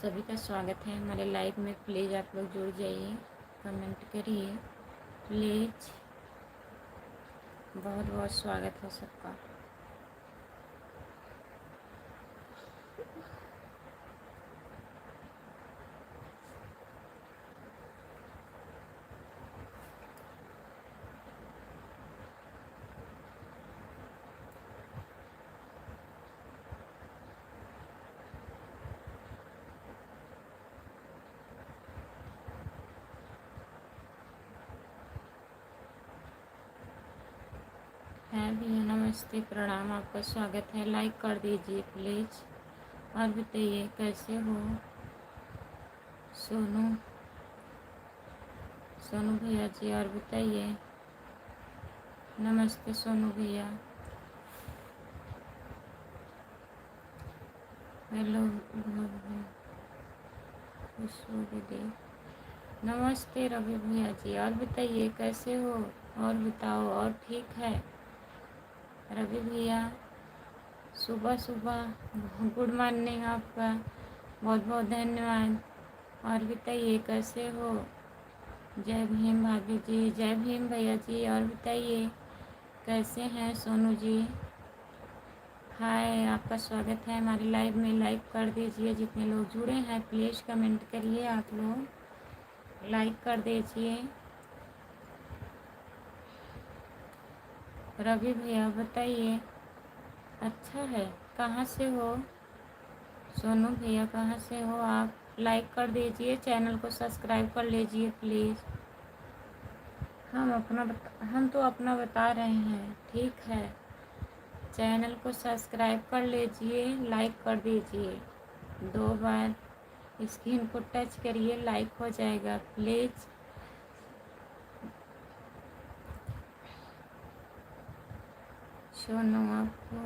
सभी का स्वागत है हमारे लाइव में। प्लीज़ आप लोग जुड़ जाइए, कमेंट करिए प्लीज़। बहुत बहुत स्वागत है सबका। है भैया, नमस्ते, प्रणाम, आपका स्वागत है। लाइक कर दीजिए प्लीज़। और बताइए कैसे हो सोनू सोनू भैया जी। और बताइए, नमस्ते सोनू भैया। हेलो खुशबू दीदी, नमस्ते रवि भैया जी। और बताइए कैसे हो, और बताओ। और ठीक है रवि भैया, सुबह सुबह गुड मॉर्निंग आपका, बहुत बहुत धन्यवाद। और बताइए कैसे हो। जय भीम भाभी जी, जय भीम भैया जी। और बताइए कैसे हैं सोनू जी। हाय, आपका स्वागत है हमारी लाइव में। लाइक कर दीजिए, जितने लोग जुड़े हैं प्लीज़ कमेंट करिए। आप लोग लाइक कर दीजिए। रवि भैया बताइए, अच्छा है। कहाँ से हो सोनू भैया, कहाँ से हो आप? लाइक कर दीजिए, चैनल को सब्सक्राइब कर लीजिए प्लीज़। हम तो अपना बता रहे हैं, ठीक है। चैनल को सब्सक्राइब कर लीजिए, लाइक कर दीजिए। 2 बार स्क्रीन को टच करिए, लाइक हो जाएगा प्लीज़। सोनू आपको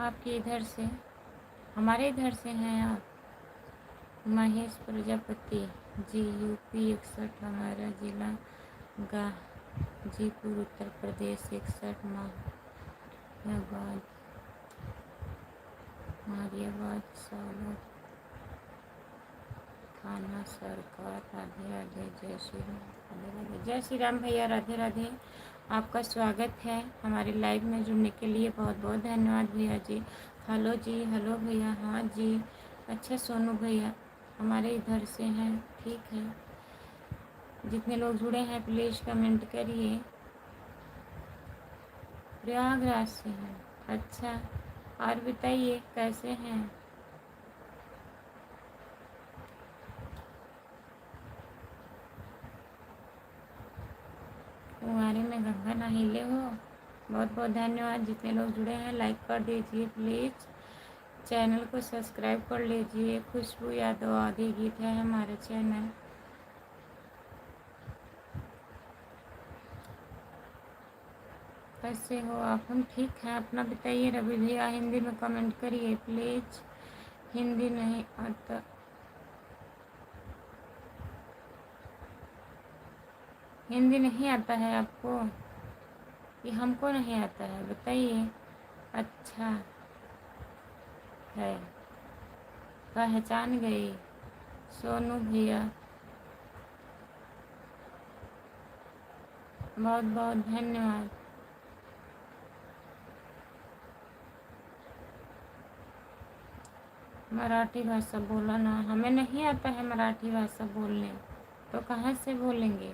आपके इधर से, हमारे इधर से हैं आप? महेश प्रजापति जी, यूपी 61, हमारा ज़िला गाजीपुर उत्तर प्रदेश 61, मारियाबाद सालों थाना सरकार। राधे राधे, जय श्री राम। राधे राधे, जय श्री राम भैया, राधे राधे। आपका स्वागत है हमारे लाइव में। जुड़ने के लिए बहुत बहुत धन्यवाद भैया जी। हेलो जी, हेलो भैया। हाँ जी, अच्छा सोनू भैया हमारे इधर से हैं, ठीक है। जितने लोग जुड़े हैं प्लीज़ कमेंट करिए। प्रयागराज से हैं, अच्छा। और बताइए कैसे हैं? कुंवारे में गंगा नहीले हो। बहुत बहुत धन्यवाद। जितने लोग जुड़े हैं लाइक कर दीजिए प्लीज़, चैनल को सब्सक्राइब कर लीजिए। खुशबू यादव आदि गीत है हमारे चैनल। कैसे हो आप? हम ठीक हैं, अपना बताइए। रवि भैया हिंदी में कमेंट करिए प्लीज़। हिंदी नहीं आता, हिंदी नहीं आता है आपको? ये हमको नहीं आता है, बताइए। अच्छा है, पहचान गई सोनू भैया, बहुत बहुत धन्यवाद। मराठी भाषा बोला ना, हमें नहीं आता है मराठी भाषा बोलने, तो कहाँ से बोलेंगे।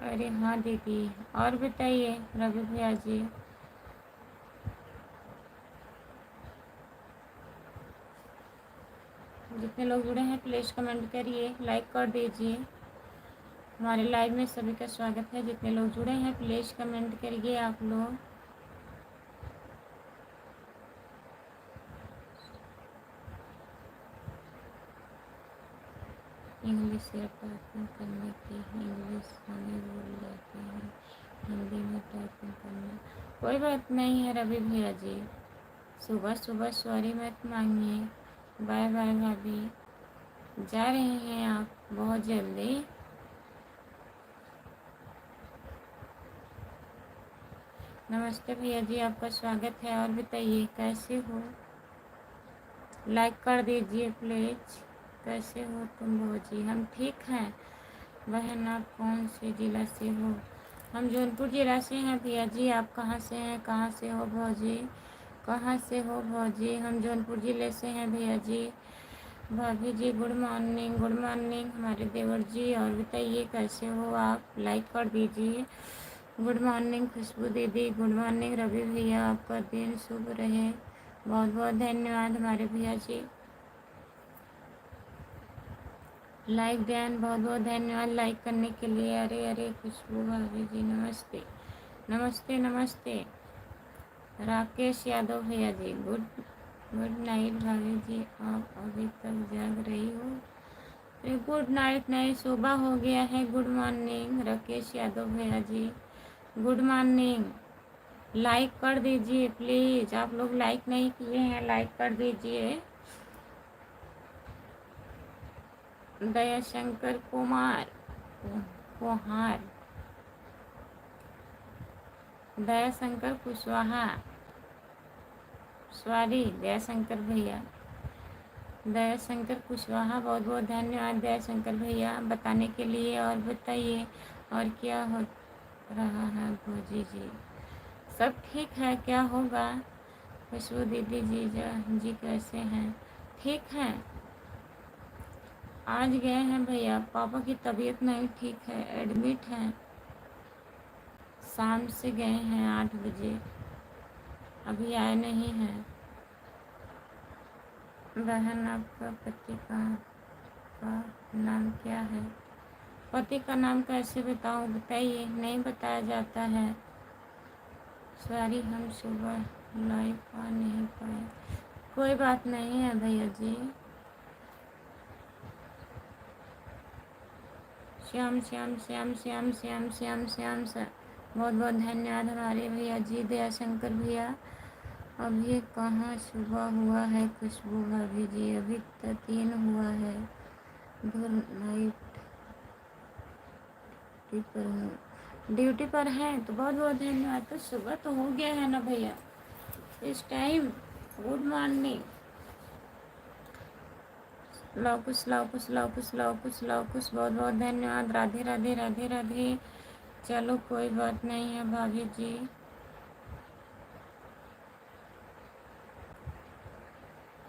अरे हाँ दीदी। और बताइए रवि भैया जी। जितने लोग जुड़े हैं प्लीज़ कमेंट करिए, लाइक कर दीजिए। हमारे लाइव में सभी का स्वागत है। जितने लोग जुड़े हैं प्लीज़ कमेंट करिए आप लोग। इंग्लिश या टाइपिंग करने की, इंग्लिश हमें भूल जाते हैं, हिंदी में टाइपिंग करना। कोई बात नहीं है रवि भैया जी, सुबह सुबह सॉरी मत मांगिए। बाय बाय भाभी, जा रहे हैं आप बहुत जल्दी? नमस्ते भैया जी, आपका स्वागत है। और बताइए कैसे हो? लाइक कर दीजिए प्लीज। कैसे हो तुम भौजी? हम ठीक हैं। बहन आप कौन से ज़िला से हो? हम जौनपुर जिला से हैं भैया जी। आप कहाँ से हैं? कहाँ से हो भौजी? कहाँ से हो भौजी? हम जौनपुर ज़िले से हैं भैया जी। भाभी जी गुड मॉर्निंग, गुड मॉर्निंग हमारे देवर जी। और बताइए कैसे हो आप? लाइक कर दीजिए। गुड मॉर्निंग खुशबू दीदी, गुड मॉर्निंग रवि भैया, आपका दिन शुभ रहे। बहुत बहुत धन्यवाद हमारे भैया जी। लाइक डैन, बहुत बहुत धन्यवाद लाइक करने के लिए। अरे अरे खुशबू भाभी जी नमस्ते नमस्ते नमस्ते। राकेश यादव भैया जी गुड गुड नाइट भाभी जी, आप अभी तक जाग रही हो? अरे गुड नाइट नहीं, सुबह हो गया है। गुड मॉर्निंग राकेश यादव भैया जी, गुड मॉर्निंग। लाइक कर दीजिए प्लीज़। आप लोग लाइक नहीं किए हैं, लाइक कर दीजिए। दयाशंकर कुमार कुहार, दयाशंकर कुशवाहा, सॉरी दयाशंकर भैया, दयाशंकर कुशवाहा, बहुत बहुत धन्यवाद दयाशंकर भैया बताने के लिए। और बताइए और क्या हो रहा है भौजी जी? सब ठीक है, क्या होगा? खुशबू दीदी जीजा जी कैसे हैं? ठीक हैं। आज गए हैं भैया, पापा की तबीयत नहीं ठीक है, एडमिट हैं। शाम से गए हैं 8 बजे, अभी आए नहीं हैं। बहन आपका पति का नाम क्या है? पति का नाम कैसे बताऊं? बताइए, नहीं बताया जाता है। सॉरी हम सुबह लाइव आ नहीं पाए। कोई बात नहीं है भैया जी। श्याम श्याम श्याम श्याम श्याम श्याम श्याम सर, बहुत बहुत धन्यवाद हमारे भैया जी दयाशंकर भैया। अभी कहाँ सुबह हुआ है खुशबू भाभी जी? अभी तो 3 हुआ है। Good night. ड्यूटी पर हूँ, ड्यूटी पर हैं तो बहुत बहुत धन्यवाद। तो सुबह तो हो गया है ना भैया इस टाइम। Good morning. लाओ कुछ लाओ कुछ लाओ कुछ लाओ कुछ लाओ कुछ, बहुत बहुत धन्यवाद। राधे राधे राधे राधे। चलो कोई बात नहीं है भाभी जी।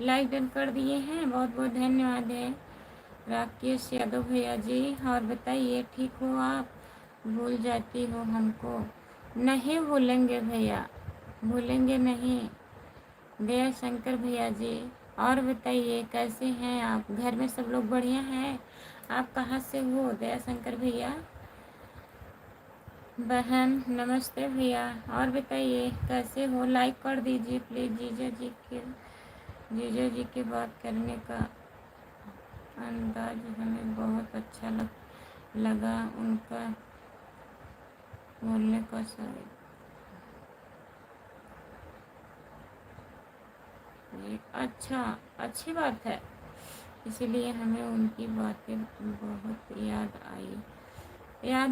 लाइक डन कर दिए हैं, बहुत बहुत धन्यवाद है राकेश यादव भैया जी। और बताइए ठीक हो आप? भूल जाती हो हमको? नहीं भूलेंगे भैया, भूलेंगे नहीं। दया शंकर भैया जी, और बताइए कैसे हैं आप? घर में सब लोग बढ़िया हैं? आप कहाँ से हो दया शंकर भैया? बहन नमस्ते भैया। और बताइए कैसे हो? लाइक कर दीजिए प्लीज़। जीजा जी की बात करने का अंदाज हमें बहुत अच्छा लगा, उनका बोलने का शायद ये अच्छा अच्छी बात है, इसीलिए हमें उनकी बातें बहुत याद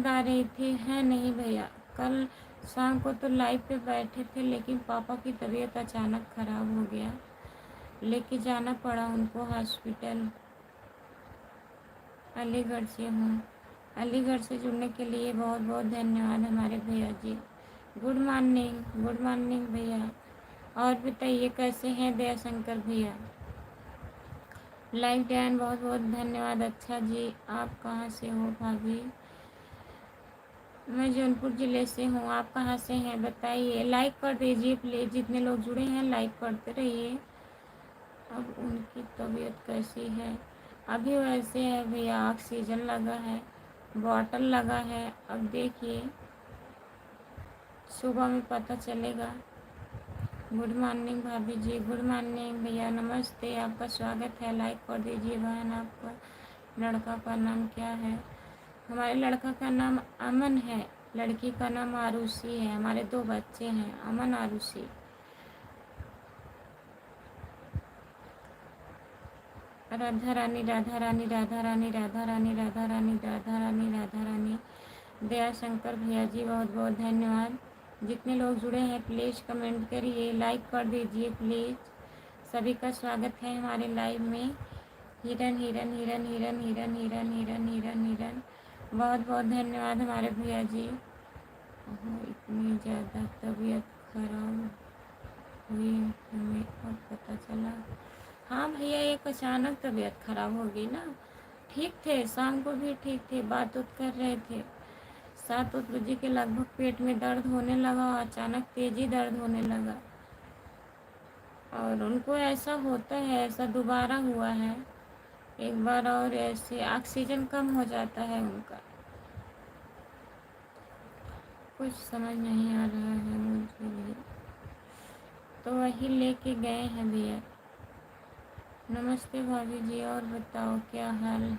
आ रही थी। है नहीं भैया, कल शाम को तो लाइव पे बैठे थे, लेकिन पापा की तबीयत अचानक ख़राब हो गया, लेके जाना पड़ा उनको हॉस्पिटल। अलीगढ़ से हूँ। अलीगढ़ से जुड़ने के लिए बहुत बहुत धन्यवाद हमारे भैया जी। गुड मॉर्निंग भैया। और बताइए कैसे हैं दयाशंकर भैया? लाइक डैन, बहुत बहुत धन्यवाद। अच्छा जी, आप कहाँ से हो भाभी? मैं जौनपुर ज़िले से हूँ। आप कहाँ से हैं बताइए? लाइक कर दीजिए प्लीज़। जितने लोग जुड़े हैं लाइक करते रहिए। अब उनकी तबीयत कैसी है? अभी वैसे है भैया, ऑक्सीजन लगा है, बॉटल लगा है। अब देखिए सुबह में पता चलेगा। गुड मॉर्निंग भाभी जी, गुड मॉर्निंग भैया नमस्ते, आपका स्वागत है। लाइक कर दीजिए। बहन आपका लड़का का नाम क्या है? हमारे लड़का का नाम अमन है, लड़की का नाम आरुषि है। हमारे 2 बच्चे हैं, अमन आरुषि। राधा रानी राधा रानी राधा रानी राधा रानी राधा रानी राधा रानी राधा रानी। दया शंकर भैया जी बहुत बहुत धन्यवाद। जितने लोग जुड़े हैं प्लीज़ कमेंट करिए, लाइक कर दीजिए प्लीज़। सभी का स्वागत है हमारे लाइव में। हिरन हिरन हिरन हिरन हिरन हिरन हिरन हिरन हिरन, बहुत बहुत धन्यवाद हमारे भैया जी। इतनी ज़्यादा तबीयत खराब हुई हमें अब पता चला। हाँ भैया, एक अचानक तबीयत खराब हो गई ना। ठीक थे, शाम को भी ठीक थे, बात उत कर रहे थे। 7 बजे के लगभग पेट में दर्द होने लगा, अचानक तेजी दर्द होने लगा। और उनको ऐसा होता है, ऐसा दोबारा हुआ है एक बार, और ऐसे ऑक्सीजन कम हो जाता है उनका। कुछ समझ नहीं आ रहा है मुझे भी, तो वही लेके गए हैं भैया। नमस्ते भाभी जी, और बताओ क्या हाल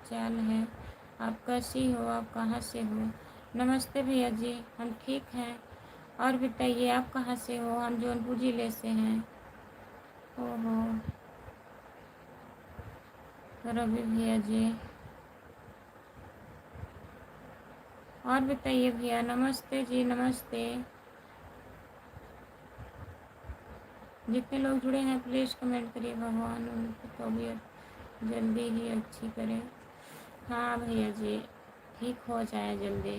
चाल है, आप कैसी हो, आप कहाँ से हो? नमस्ते भैया जी, हम ठीक हैं। और बताइए आप कहाँ से हो? हम जौनपुर ज़िले से हैं। ओहो रवि भैया जी, और बताइए भैया। नमस्ते जी, नमस्ते। जितने लोग जुड़े हैं प्लीज़ कमेंट करिए, भगवान उनकी तबीयत जल्दी ही अच्छी करे। हाँ भैया जी, ठीक हो जाए जल्दी।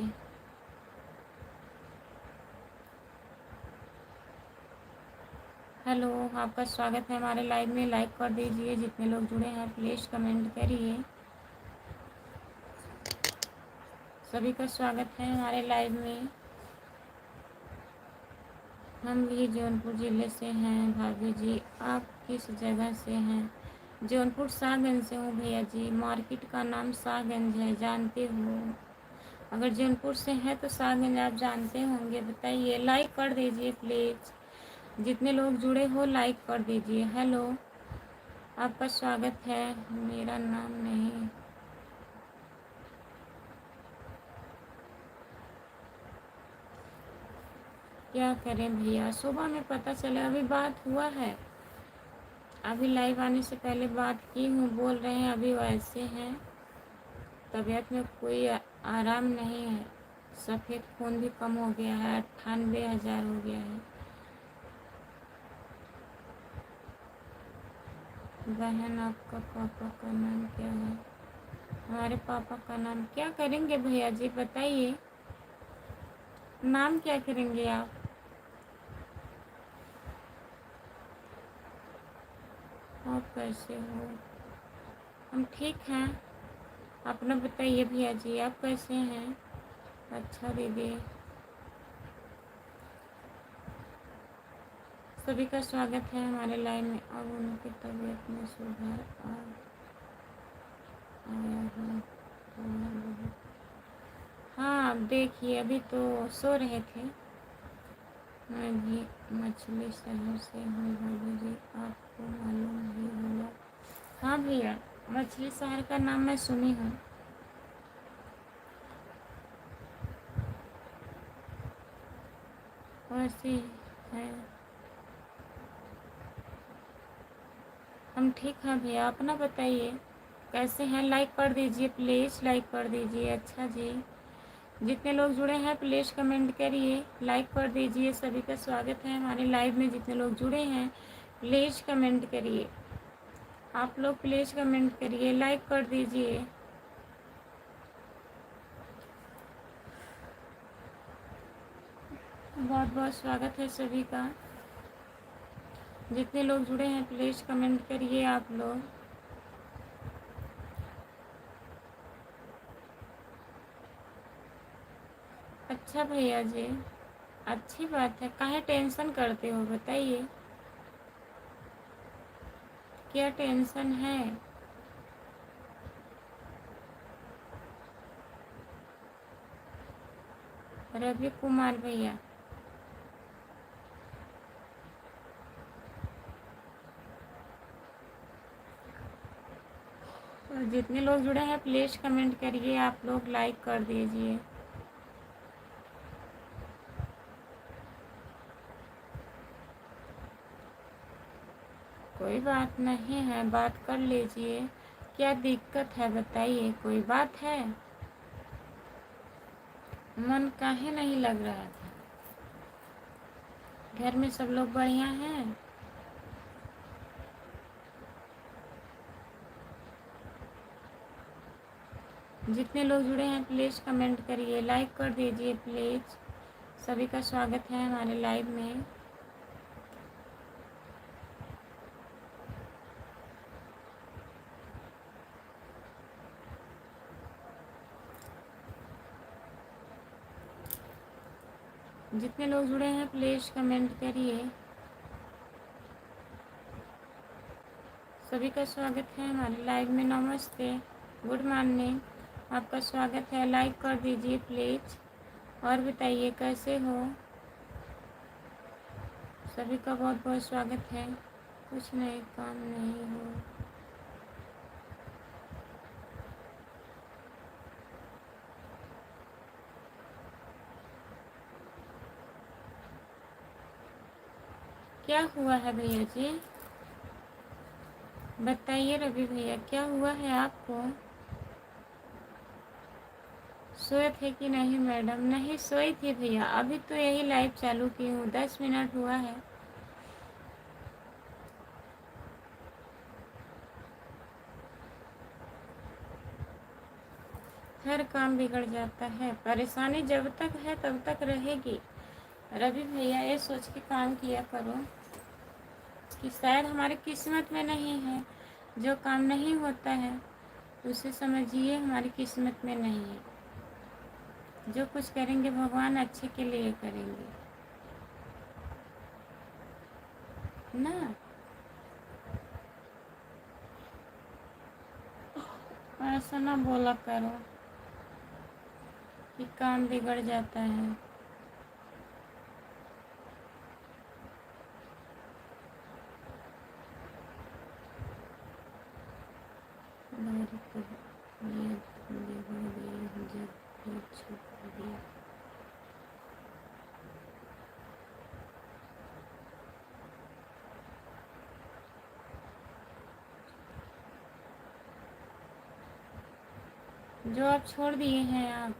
हेलो, आपका स्वागत है हमारे लाइव में, लाइक कर दीजिए। जितने लोग जुड़े हैं प्लीज़ कमेंट करिए। सभी का स्वागत है हमारे लाइव में। हम भी जौनपुर ज़िले से हैं भाभी जी, आप किस जगह से हैं? जौनपुर शाहगंज से हूँ भैया जी, मार्केट का नाम शाहगंज है, जानते हो? अगर जौनपुर से हैं तो शाहगंज आप जानते होंगे। बताइए, लाइक कर दीजिए प्लीज़। जितने लोग जुड़े हो लाइक कर दीजिए। हेलो, आपका स्वागत है। मेरा नाम नहीं, क्या करें भैया, सुबह में पता चला, अभी बात हुआ है, अभी लाइव आने से पहले बात की हूँ। बोल रहे हैं अभी वैसे हैं, तबीयत में कोई आराम नहीं है। सफ़ेद खून भी कम हो गया है, 98,000 हो गया है। बहन, आपका पापा का नाम क्या है? हमारे पापा का नाम क्या करेंगे भैया जी, बताइए नाम क्या करेंगे आप? आप कैसे हो? हम ठीक हैं, अपना बताइए भैया जी, आप कैसे हैं? अच्छा दीदी, सभी का स्वागत है हमारे लाइन में। अब उनकी तबीयत में सुधार आया है थोड़ा बहुत। हाँ, अब देखिए, अभी तो सो रहे थे। मैं भी मछली शहर से हूँ भाभी जी, आपको मालूम ही होगा। हाँ भैया, मछली शहर का नाम मैं सुनी हूँ। वैसे है, हम ठीक हैं भैया, अपना बताइए कैसे हैं? लाइक कर दीजिए प्लीज़, लाइक कर दीजिए। अच्छा जी, जितने लोग जुड़े हैं प्लीज़ कमेंट करिए, लाइक कर दीजिए। सभी का स्वागत है हमारे लाइव में। जितने लोग जुड़े हैं प्लीज़ कमेंट करिए, आप लोग प्लीज़ कमेंट करिए, लाइक कर दीजिए। बहुत बहुत स्वागत है सभी का। जितने लोग जुड़े हैं प्लीज़ कमेंट करिए आप लोग। अच्छा भैया जी, अच्छी बात है, काहे टेंशन करते हो बताइए, क्या टेंशन है? रवि कुमार भैया, और जितने लोग जुड़े हैं प्लीज़ कमेंट करिए, आप लोग लाइक कर दीजिए। कोई बात नहीं है, बात कर लीजिए, क्या दिक्कत है बताइए, कोई बात है? मन काहे नहीं लग रहा था? घर में सब लोग बढ़िया हैं? जितने लोग जुड़े हैं प्लीज़ कमेंट करिए, लाइक कर दीजिए प्लीज़। सभी का स्वागत है हमारे लाइव में। जितने लोग जुड़े हैं प्लीज़ कमेंट करिए। सभी का स्वागत है हमारे लाइव में। नमस्ते, गुड मॉर्निंग, आपका स्वागत है। लाइक कर दीजिए प्लीज़। और बताइए कैसे हो? सभी का बहुत बहुत स्वागत है। कुछ नहीं, काम नहीं हो। क्या हुआ है भैया जी? बताइए रवि भैया, क्या हुआ है आपको? सोए थे कि नहीं मैडम? नहीं सोई थी भैया, अभी तो यही लाइव चालू की हूँ, 10 मिनट हुआ है। हर काम बिगड़ जाता है, परेशानी जब तक है तब तक रहेगी। रवि भैया ये सोच के काम किया करो कि शायद हमारी किस्मत में नहीं है। जो काम नहीं होता है उसे समझिए हमारी किस्मत में नहीं है। जो कुछ करेंगे भगवान अच्छे के लिए करेंगे ना। ऐसा ना बोला करो कि काम बिगड़ जाता है। बारी को नीयत बिगड़ गई जब भी छुप दिया। जो आप छोड़ दिए हैं आप,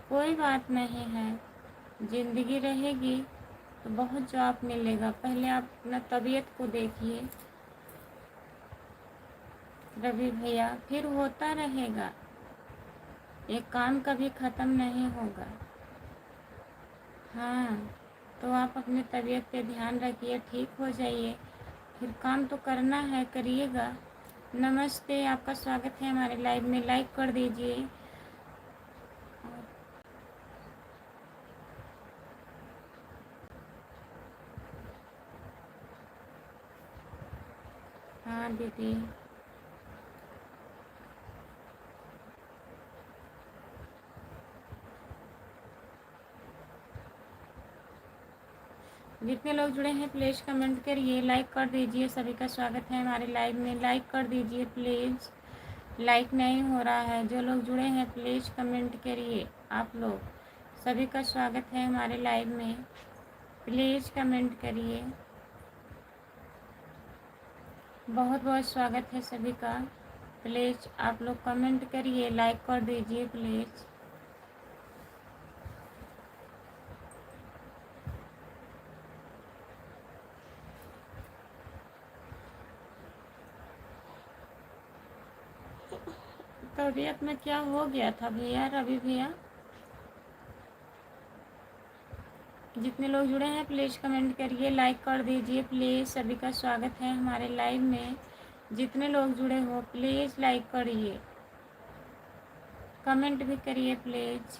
कोई बात नहीं है। ज़िंदगी रहेगी तो बहुत जॉब मिलेगा। पहले आप अपना तबीयत को देखिए रवि भैया, फिर होता रहेगा। ये काम कभी ख़त्म नहीं होगा। हाँ, तो आप अपनी तबीयत पे ध्यान रखिए, ठीक हो जाइए। फिर काम तो करना है, करिएगा। नमस्ते, आपका स्वागत है हमारे लाइव में। लाइक कर दीजिए। हाँ दीदी, जितने लोग जुड़े हैं प्लीज़ कमेंट करिए, लाइक कर दीजिए। सभी का स्वागत है हमारे लाइव में। लाइक कर दीजिए प्लीज़। लाइक नहीं हो रहा है। जो लोग जुड़े हैं प्लीज़ कमेंट करिए। आप लोग सभी का स्वागत है हमारे लाइव में। प्लीज़ कमेंट करिए। बहुत बहुत स्वागत है सभी का। प्लीज़ आप लोग कमेंट करिए, लाइक कर दीजिए प्लीज़। तबीयत में क्या हो गया था भैया, रवि भैया? जितने लोग जुड़े हैं प्लीज़ कमेंट करिए, लाइक कर दीजिए प्लीज़। सभी का स्वागत है हमारे लाइव में। जितने लोग जुड़े हो प्लीज़ लाइक करिए, कमेंट भी करिए प्लीज़।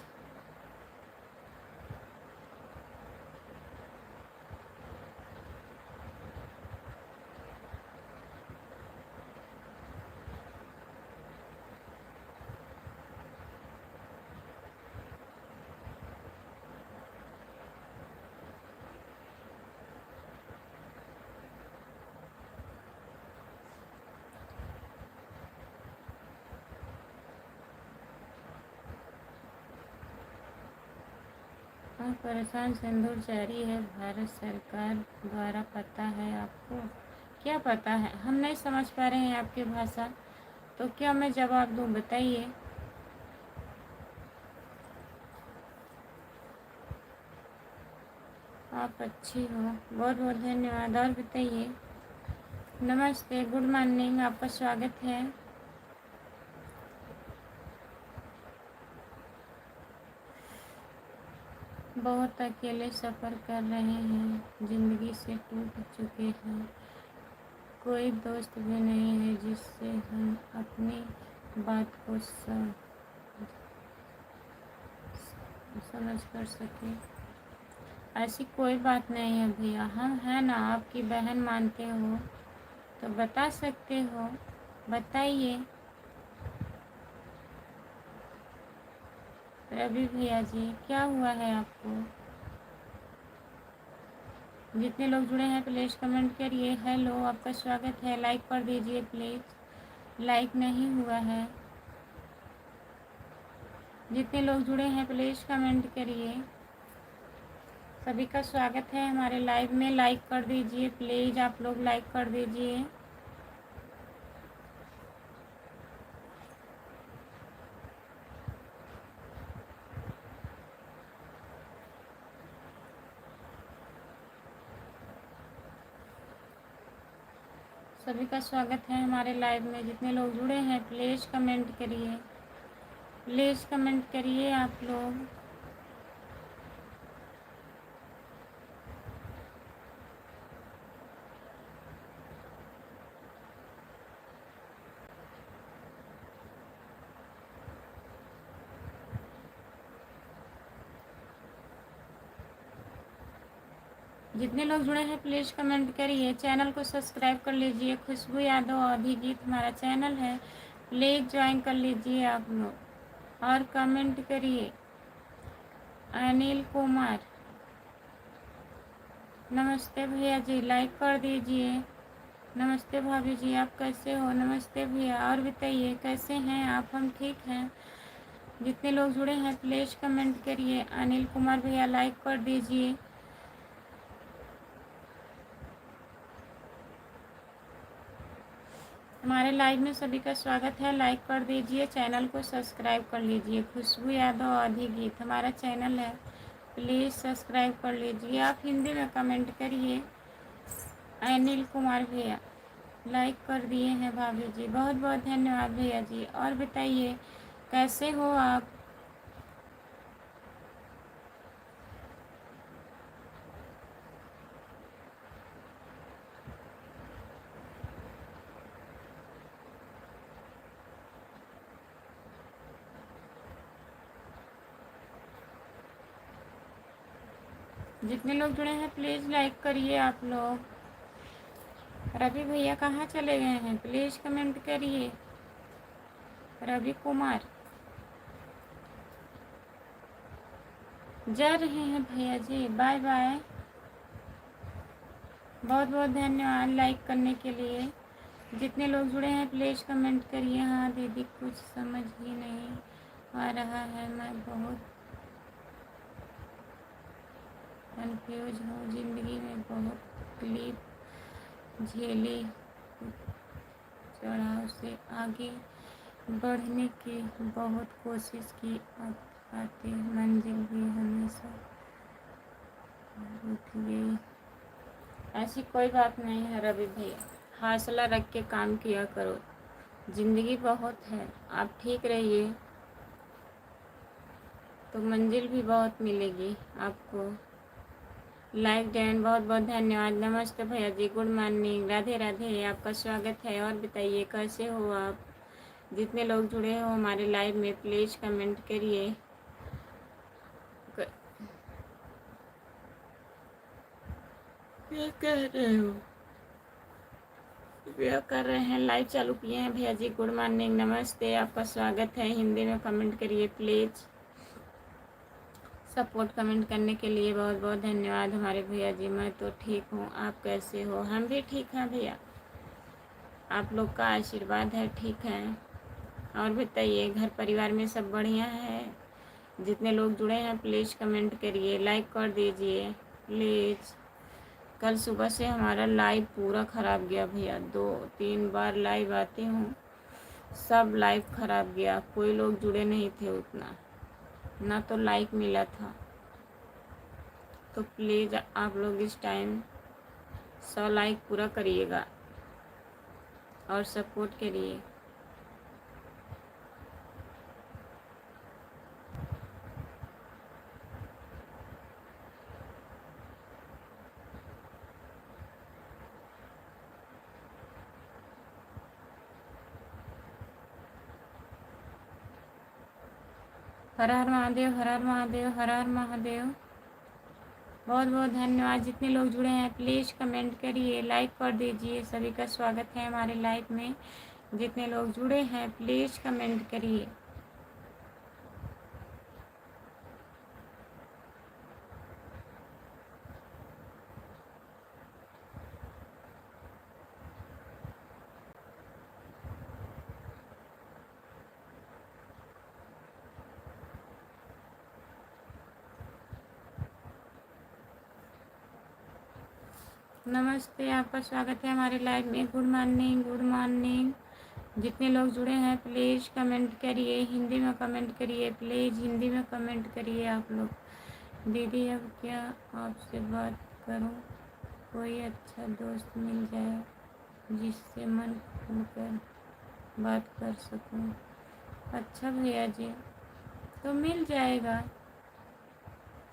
और परेशान सिंदूर जारी है भारत सरकार द्वारा, पता है आपको? क्या पता है? हम नहीं समझ पा रहे हैं आपकी भाषा, तो क्या मैं जवाब दूँ, बताइए। आप अच्छी हो, बहुत बहुत धन्यवाद। और बताइए। नमस्ते, गुड मॉर्निंग, आपका स्वागत है। बहुत अकेले सफ़र कर रहे हैं, ज़िंदगी से टूट चुके हैं, कोई दोस्त भी नहीं है जिससे हम अपनी बात को समझ कर सके। ऐसी कोई बात नहीं है भैया, हम हैं ना, आपकी बहन मानते हो तो बता सकते हो, बताइए। रवि भैया जी, क्या हुआ है आपको? जितने लोग जुड़े हैं प्लीज़ कमेंट करिए। हेलो, आपका स्वागत है। लाइक कर दीजिए प्लीज़, लाइक नहीं हुआ है। जितने लोग जुड़े हैं प्लीज़ कमेंट करिए। सभी का स्वागत है हमारे लाइव में। लाइक कर दीजिए प्लीज़, आप लोग लाइक कर दीजिए। सभी का स्वागत है हमारे लाइव में। जितने लोग जुड़े हैं प्लीज़ कमेंट करिए, प्लीज़ कमेंट करिए आप लोग। जितने लोग जुड़े हैं प्लीज़ कमेंट करिए। चैनल को सब्सक्राइब कर लीजिए। खुशबू यादव अधिगीत हमारा चैनल है, प्लीज़ ज्वाइन कर लीजिए आप लोग और कमेंट करिए। अनिल कुमार, नमस्ते भैया जी, लाइक कर दीजिए। नमस्ते भाभी जी, आप कैसे हो? नमस्ते भैया। और बताइए कैसे हैं आप? हम ठीक हैं। जितने लोग जुड़े हैं प्लीज़ कमेंट करिए। अनिल कुमार भैया लाइक कर दीजिए। हमारे लाइव में सभी का स्वागत है। लाइक कर दीजिए, चैनल को सब्सक्राइब कर लीजिए। खुशबू यादव अधिगीत हमारा चैनल है, प्लीज़ सब्सक्राइब कर लीजिए। आप हिंदी में कमेंट करिए। अनिल कुमार भैया लाइक कर दिए हैं भाभी जी, बहुत बहुत धन्यवाद भैया जी। और बताइए कैसे हो आप? जितने लोग जुड़े हैं प्लीज़ लाइक करिए आप लोग। रवि भैया कहाँ चले गए हैं? प्लीज़ कमेंट करिए। रवि कुमार जा रहे हैं भैया जी, बाय बाय। बहुत बहुत धन्यवाद लाइक करने के लिए। जितने लोग जुड़े हैं प्लीज़ कमेंट करिए। हाँ दीदी, कुछ समझ ही नहीं आ रहा है, मैं बहुत कंफ्यूज हूँ। ज़िंदगी में बहुत तकलीफ झेली, चढ़ाव से आगे बढ़ने की बहुत कोशिश की, आते मंजिल भी हमेशा रुक गई। ऐसी कोई बात नहीं है रवि भैया, हौसला रख के काम किया करो। ज़िंदगी बहुत है, आप ठीक रहिए तो मंजिल भी बहुत मिलेगी आपको। लाइक डैन, बहुत बहुत धन्यवाद। नमस्ते भैया जी, गुड मॉर्निंग, राधे राधे, आपका स्वागत है। और बताइए कैसे हो आप? जितने लोग जुड़े हो हमारे लाइव में प्लीज़ कमेंट करिए। क्या कह रहे हो? क्या कर रहे हैं? लाइव चालू किए हैं भैया जी। गुड मॉर्निंग, नमस्ते, आपका स्वागत है। हिंदी में कमेंट करिए प्लीज़। सपोर्ट कमेंट करने के लिए बहुत बहुत धन्यवाद हमारे भैया जी। मैं तो ठीक हूँ, आप कैसे हो? हम भी ठीक हैं भैया, आप लोग का आशीर्वाद है, ठीक है। और बताइए घर परिवार में सब बढ़िया है? जितने लोग जुड़े हैं प्लीज़ कमेंट करिए, लाइक कर दीजिए प्लीज़। कल सुबह से हमारा लाइव पूरा ख़राब गया भैया, 2-3 बार लाइव आती हूँ, सब लाइव ख़राब गया। कोई लोग जुड़े नहीं थे उतना, ना तो लाइक मिला था। तो प्लीज़ आप लोग इस टाइम 100 लाइक पूरा करिएगा और सपोर्ट करिए। हर हर महादेव, हर हर महादेव, हर हर महादेव। बहुत बहुत धन्यवाद। जितने लोग जुड़े हैं प्लीज़ कमेंट करिए, लाइक कर दीजिए। सभी का स्वागत है हमारे लाइव में। जितने लोग जुड़े हैं प्लीज़ कमेंट करिए। नमस्ते, आपका स्वागत है हमारे लाइव में। Good morning, good morning. जितने लोग जुड़े हैं प्लीज़ कमेंट करिए, हिंदी में कमेंट करिए, प्लीज़ हिंदी में कमेंट करिए आप लोग। दीदी अब क्या आपसे बात करूं, कोई अच्छा दोस्त मिल जाए जिससे मन खुलकर बात कर सकूं। अच्छा भैया जी, तो मिल जाएगा।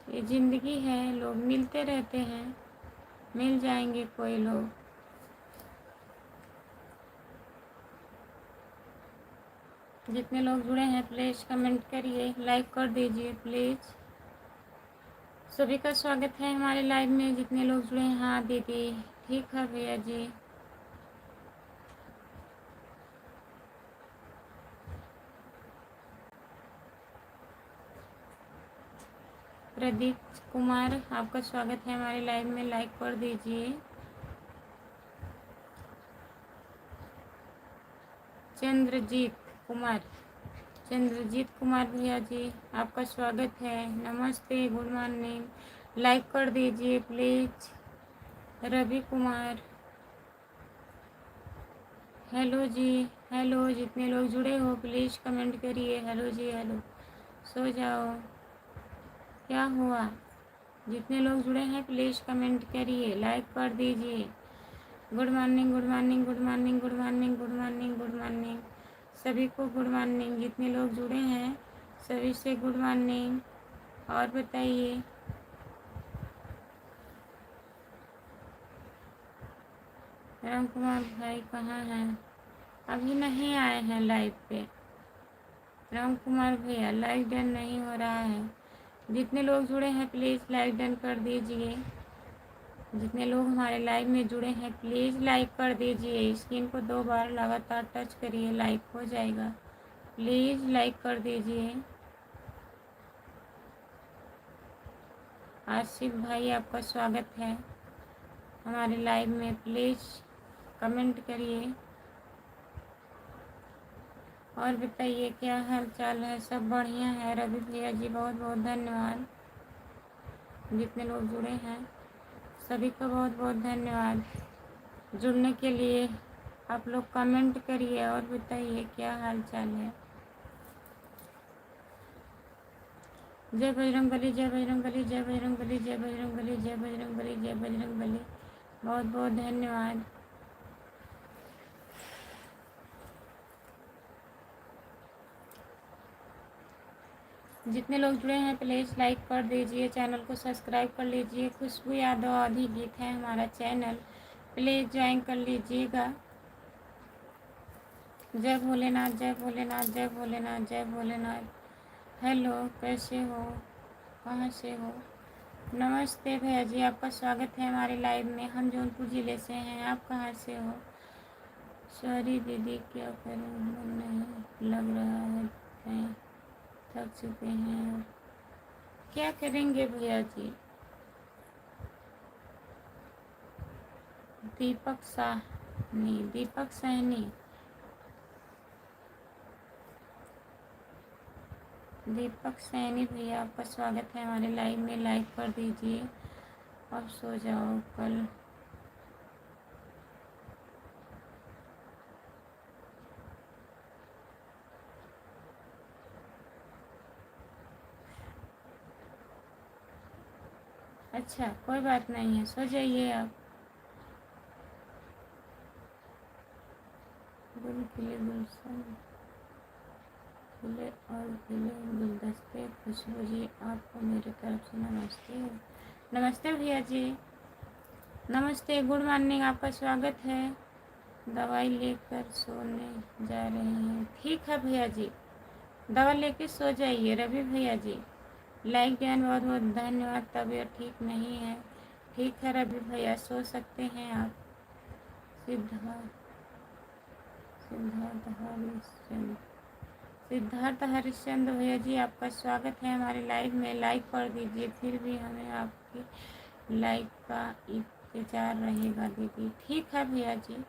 ये ज़िंदगी है, लोग मिलते रहते हैं, मिल जाएंगे कोई लोग। जितने लोग जुड़े हैं प्लीज़ कमेंट करिए, लाइक कर दीजिए प्लीज़। सभी का स्वागत है हमारे लाइव में। जितने लोग जुड़े हैं। हाँ दीदी, ठीक है भैया जी। प्रदीप कुमार, आपका स्वागत है हमारे लाइव में, लाइक कर दीजिए। चंद्रजीत कुमार, चंद्रजीत कुमार भैया जी, आपका स्वागत है। नमस्ते, गुड मॉर्निंग। लाइक कर दीजिए प्लीज़। रवि कुमार, हेलो जी, हेलो। जितने लोग जुड़े हो प्लीज़ कमेंट करिए। हेलो जी, हेलो। सो जाओ, क्या हुआ? जितने लोग जुड़े हैं प्लीज़ कमेंट करिए, लाइक कर दीजिए। Good morning, good morning, good morning, good morning, good morning, good morning. सभी को गुड मॉर्निंग। जितने लोग जुड़े हैं सभी से गुड मॉर्निंग। और बताइए, राम कुमार भाई कहाँ हैं? अभी नहीं आए हैं लाइव पे। राम कुमार भैया लाइक डन नहीं हो रहा है। जितने लोग जुड़े हैं प्लीज़ लाइक डन कर दीजिए। जितने लोग हमारे लाइव में जुड़े हैं प्लीज़ लाइक कर दीजिए। स्क्रीन को 2 बार लगातार टच करिए, लाइक हो जाएगा। प्लीज़ लाइक कर दीजिए। आसिफ भाई, आपका स्वागत है हमारे लाइव में। प्लीज़ कमेंट करिए और बताइए क्या हाल चाल है। सब बढ़िया है रवि भैया जी, बहुत बहुत धन्यवाद। जितने लोग जुड़े हैं सभी का बहुत बहुत धन्यवाद जुड़ने के लिए। आप लोग कमेंट करिए और बताइए क्या हाल चाल है। जय बजरंगबली, जय बजरंगबली, जय बजरंगबली, जय बजरंगबली, जय बजरंगबली, जय बजरंगबली। बहुत बहुत धन्यवाद। जितने लोग जुड़े हैं प्लीज़ लाइक कर दीजिए, चैनल को सब्सक्राइब कर लीजिए। खुशबू यादव आधी गीत है हमारा चैनल, प्लीज़ ज्वाइन कर लीजिएगा। जय भोलेनाथ, जय भोलेनाथ, जय भोलेनाथ, जय भोलेनाथ। हेलो, कैसे हो, कहाँ से हो? नमस्ते भैया जी, आपका स्वागत है हमारे लाइव में। हम जौनपुर ज़िले से हैं, आप कहाँ से हो? सॉरी दीदी, क्या करूँ, मन नहीं लग रहा है, थक चुके हैं। क्या करेंगे भैया जी? दीपक साहनी, दीपक सहनी, दीपक सैनी भैया, आपका स्वागत है हमारे लाइव में। लाइक कर दीजिए और सो जाओ कल। अच्छा, कोई बात नहीं है, सो जाइए आप। गुल खिले गुलशन, खिले और खिले गुलदस्ते, खुशबू जी आपको मेरी तरफ से नमस्ते। नमस्ते भैया जी, नमस्ते, गुड मॉर्निंग, आपका स्वागत है। दवाई लेकर सोने जा रहे हैं, ठीक है भैया जी, दवा लेके सो जाइए। रवि भैया जी लाइक डैन बहुत बहुत धन्यवाद। तबीयत ठीक नहीं है, ठीक है रवि भैया, सो सकते हैं आप। सिद्धार्थ सिद्धार्थ हरिश्चंद्र सिद्धार्थ हरिश्चंद्र भैया जी आपका स्वागत है हमारे लाइव में। लाइक कर दीजिए, फिर भी हमें आपकी लाइक का इंतजार रहेगा दीदी। ठीक है भैया जी,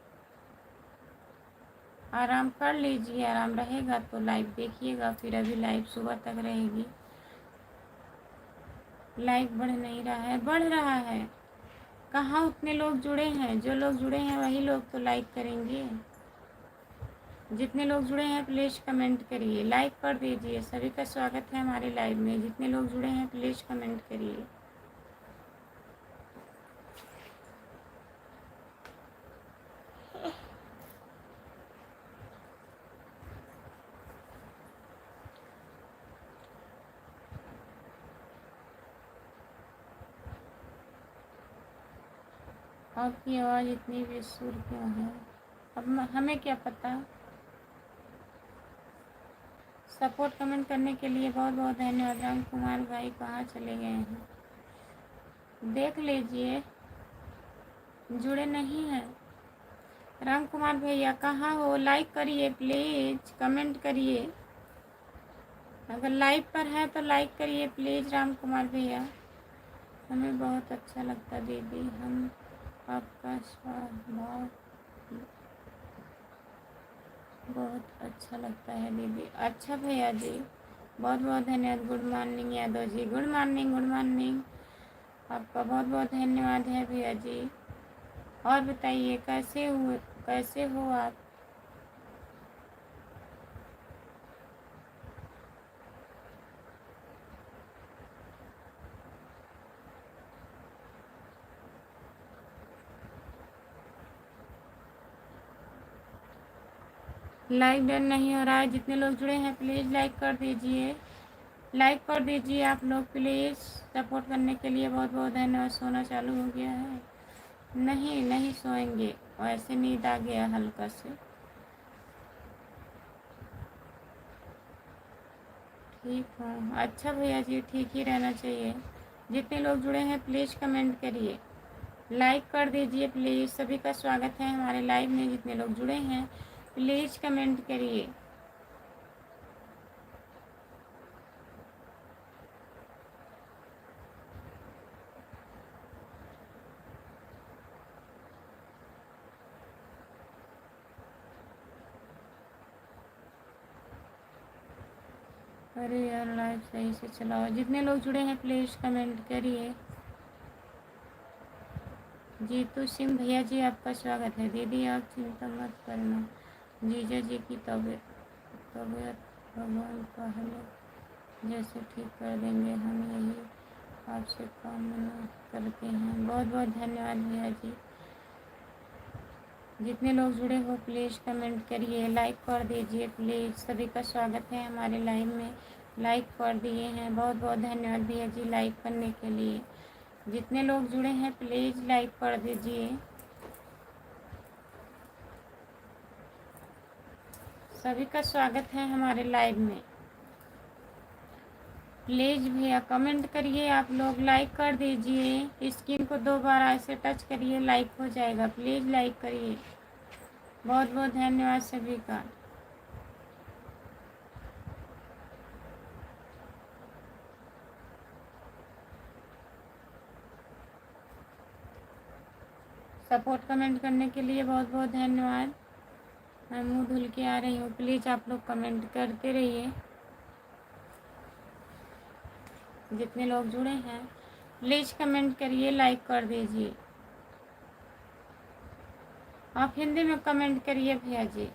आराम कर लीजिए, आराम रहेगा तो लाइव देखिएगा, फिर अभी लाइव सुबह तक रहेगी। लाइक बढ़ नहीं रहा है, बढ़ रहा है। कहाँ उतने लोग जुड़े हैं, जो लोग जुड़े हैं वही लोग तो लाइक करेंगे। जितने लोग जुड़े हैं प्लीज़ कमेंट करिए, लाइक कर दीजिए। सभी का स्वागत है हमारे लाइव में, जितने लोग जुड़े हैं प्लीज़ कमेंट करिए। आपकी आवाज़ इतनी बेसुर क्यों है, अब हमें क्या पता। सपोर्ट कमेंट करने के लिए बहुत बहुत धन्यवाद। राम कुमार भाई कहाँ चले गए हैं, देख लीजिए, जुड़े नहीं हैं। राम कुमार भैया कहाँ हो, लाइक करिए प्लीज़, कमेंट करिए। अगर लाइव पर है तो लाइक करिए प्लीज़ राम कुमार भैया, हमें बहुत अच्छा लगता दीदी, हम आपका स्वभाव बहुत अच्छा लगता है दीदी। अच्छा भैया जी, बहुत बहुत धन्यवाद। Good morning Yadav ji, good morning, good morning, आपका बहुत बहुत धन्यवाद है भैया जी। और बताइए कैसे हो आप। लाइक डन नहीं हो रहा है, जितने लोग जुड़े हैं प्लीज़ लाइक कर दीजिए, लाइक कर दीजिए आप लोग प्लीज़। सपोर्ट करने के लिए बहुत बहुत धन्यवाद। सोना चालू हो गया है, नहीं नहीं सोएंगे, वैसे नींद आ गया हल्का से। ठीक हूँ, अच्छा भैया जी, ठीक ही रहना चाहिए। जितने लोग जुड़े हैं प्लीज़ कमेंट करिए, लाइक कर दीजिए प्लीज़। सभी का स्वागत है हमारे लाइव में, जितने लोग जुड़े हैं प्लीज़ कमेंट करिए। अरे यार लाइव सही से चलाओ। जितने लोग जुड़े हैं प्लीज़ कमेंट करिए। जीतू सिंह भैया जी आपका स्वागत है। दीदी आप चिंता मत करना, जीजा जी की तबीयत भगवान पहले जैसे ठीक कर देंगे, हम यही आपसे कामना करते हैं। बहुत बहुत धन्यवाद भैया जी। जितने लोग जुड़े हो प्लीज़ कमेंट करिए, लाइक कर दीजिए प्लीज़। सभी का स्वागत है हमारे लाइव में, लाइक कर दिए हैं, बहुत बहुत धन्यवाद भैया जी लाइक करने के लिए। जितने लोग जुड़े हैं प्लीज़ लाइक कर दीजिए। सभी का स्वागत है हमारे लाइव में। प्लीज़ भैया कमेंट करिए, आप लोग लाइक कर दीजिए। स्क्रीन को 2 बार ऐसे टच करिए, लाइक हो जाएगा। प्लीज़ लाइक करिए, बहुत बहुत धन्यवाद सभी का। सपोर्ट कमेंट करने के लिए बहुत बहुत धन्यवाद। मैं मुँह धुल के आ रही हूँ, प्लीज़ आप लोग कमेंट करते रहिए। जितने लोग जुड़े हैं प्लीज़ कमेंट करिए, लाइक कर दीजिए। आप हिंदी में कमेंट करिए भैया जी।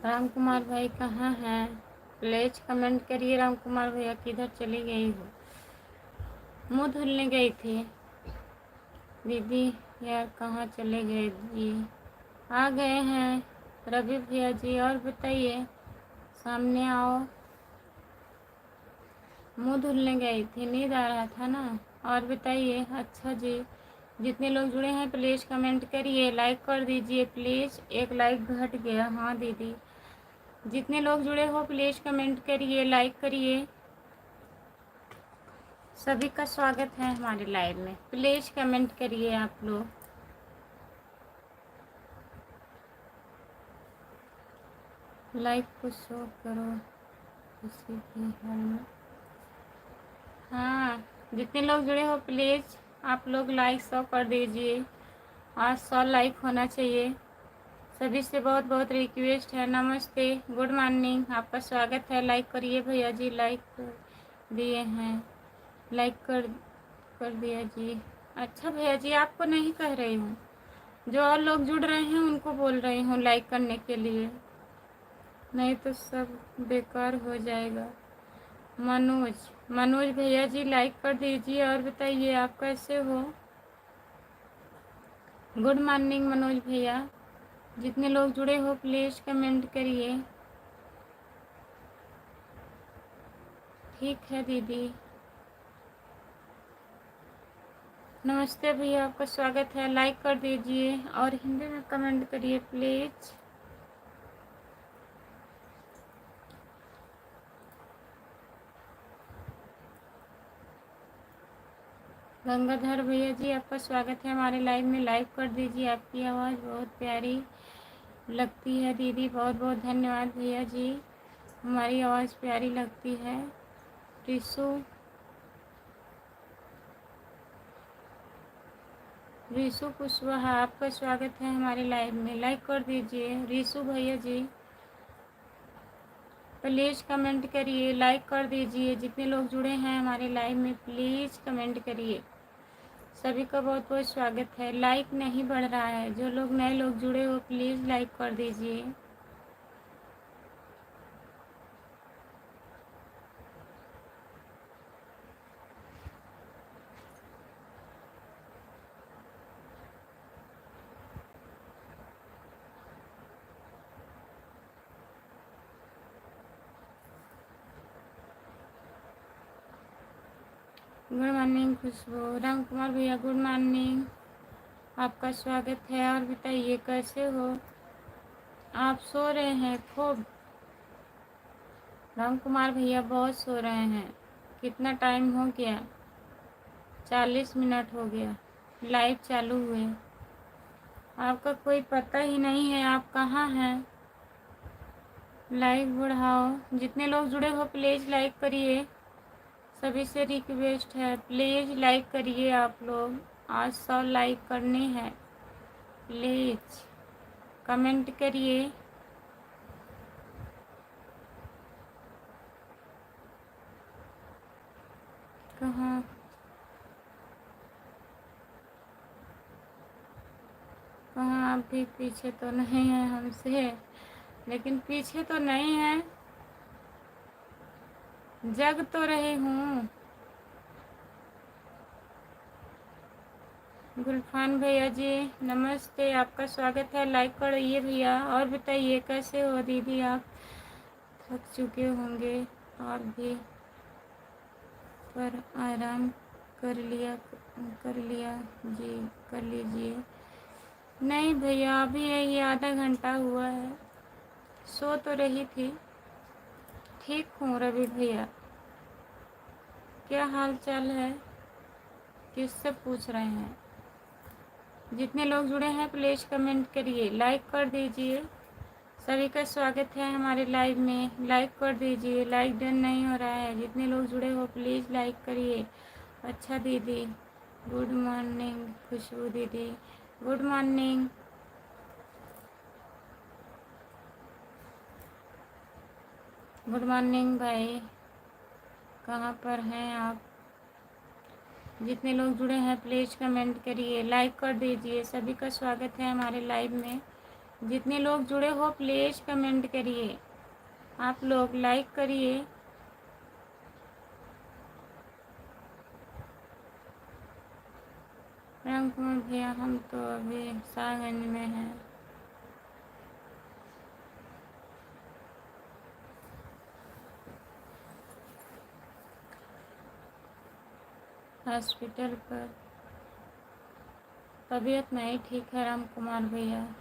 राम कुमार भाई कहाँ हैं? प्लीज कमेंट करिए राम कुमार भैया, किधर चली गई हो? मुँह धुलने गई थी दीदी यार, कहाँ चले गए जी? आ गए हैं रवि भैया जी, और बताइए, सामने आओ। मुँह धुलने गई थी, नींद आ रहा था ना। और बताइए। अच्छा जी, जितने लोग जुड़े हैं प्लीज़ कमेंट करिए, लाइक कर दीजिए प्लीज़। एक लाइक घट गया। हाँ दीदी, जितने लोग जुड़े हो प्लीज़ कमेंट करिए, लाइक करिए। सभी का स्वागत है हमारे लाइव में, प्लीज़ कमेंट करिए आप लोग। लाइक को शो करो किसी भी हाल में। हाँ, जितने लोग जुड़े हो प्लीज़ आप लोग लाइक 100 कर दीजिए। आज 100 लाइक होना चाहिए। सभी से बहुत बहुत रिक्वेस्ट है। नमस्ते, गुड मॉर्निंग, आपका स्वागत है। लाइक करिए भैया जी, लाइक कर दिए हैं, लाइक कर दिया जी। अच्छा भैया जी, आपको नहीं कह रही हूँ, जो और लोग जुड़ रहे हैं उनको बोल रही हूँ लाइक करने के लिए, नहीं तो सब बेकार हो जाएगा। मनोज भैया जी लाइक कर दीजिए। और बताइए आप कैसे हो? गुड मॉर्निंग मनोज भैया। जितने लोग जुड़े हो प्लीज़ कमेंट करिए। ठीक है दीदी। नमस्ते भैया, आपका स्वागत है। लाइक कर दीजिए और हिंदी में कमेंट करिए प्लीज़। गंगाधर भैया जी, आपका स्वागत है हमारे लाइव में। लाइक कर दीजिए। आपकी आवाज़ बहुत प्यारी लगती है दीदी, बहुत बहुत धन्यवाद भैया जी, हमारी आवाज़ प्यारी लगती है। रीशु कुशवाहा, आपका स्वागत है हमारे लाइव में। लाइक कर दीजिए रीशु भैया जी, प्लीज़ कमेंट करिए, लाइक कर दीजिए। जितने लोग जुड़े हैं हमारे लाइव में प्लीज़ कमेंट करिए। सभी का बहुत बहुत स्वागत है। लाइक नहीं बढ़ रहा है, जो लोग नए लोग जुड़े हो प्लीज़ लाइक कर दीजिए। गुड मॉर्निंग खुशबू। राम कुमार भैया गुड मॉर्निंग, आपका स्वागत है। और बताइए कैसे हो? आप सो रहे हैं खूब? राम कुमार भैया बहुत सो रहे हैं। कितना टाइम हो गया? 40 मिनट हो गया लाइव चालू हुए। आपका कोई पता ही नहीं है, आप कहाँ हैं? लाइक बढ़ाओ। जितने लोग जुड़े हो प्लीज़ लाइक करिए। सभी से रिक्वेस्ट है प्लीज़ लाइक करिए आप लोग। आज 100 लाइक करनी है। प्लीज़ कमेंट करिए। कहाँ कहाँ आप भी पीछे तो नहीं हैं हमसे? लेकिन पीछे तो नहीं है, जग तो रही हूँ। गुलफान भैया जी नमस्ते, आपका स्वागत है। लाइक करिए भैया। और बताइए कैसे हो दीदी? आप थक चुके होंगे आप भी, पर आराम कर लिया जी, कर लीजिए। नहीं भैया, अभी यही आधा घंटा हुआ है, सो तो रही थी। ठीक हूँ रवि भैया, क्या हाल चाल है? किससे पूछ रहे हैं? जितने लोग जुड़े हैं प्लीज़ कमेंट करिए, लाइक कर दीजिए। सभी का स्वागत है हमारे लाइव में। लाइक कर दीजिए, लाइक डन नहीं हो रहा है। जितने लोग जुड़े हो प्लीज़ लाइक करिए। अच्छा दीदी, गुड मॉर्निंग खुशबू दीदी, गुड मॉर्निंग। गुड मॉर्निंग भाई, कहाँ पर हैं आप? जितने लोग जुड़े हैं प्लीज़ कमेंट करिए, लाइक कर दीजिए। सभी का स्वागत है हमारे लाइव में। जितने लोग जुड़े हो प्लीज़ कमेंट करिए, आप लोग लाइक करिए। राम कुमार भैया हम तो अभी सागंज में हैं। हॉस्पिटल पर तबीयत नहीं ठीक है राम कुमार भैया,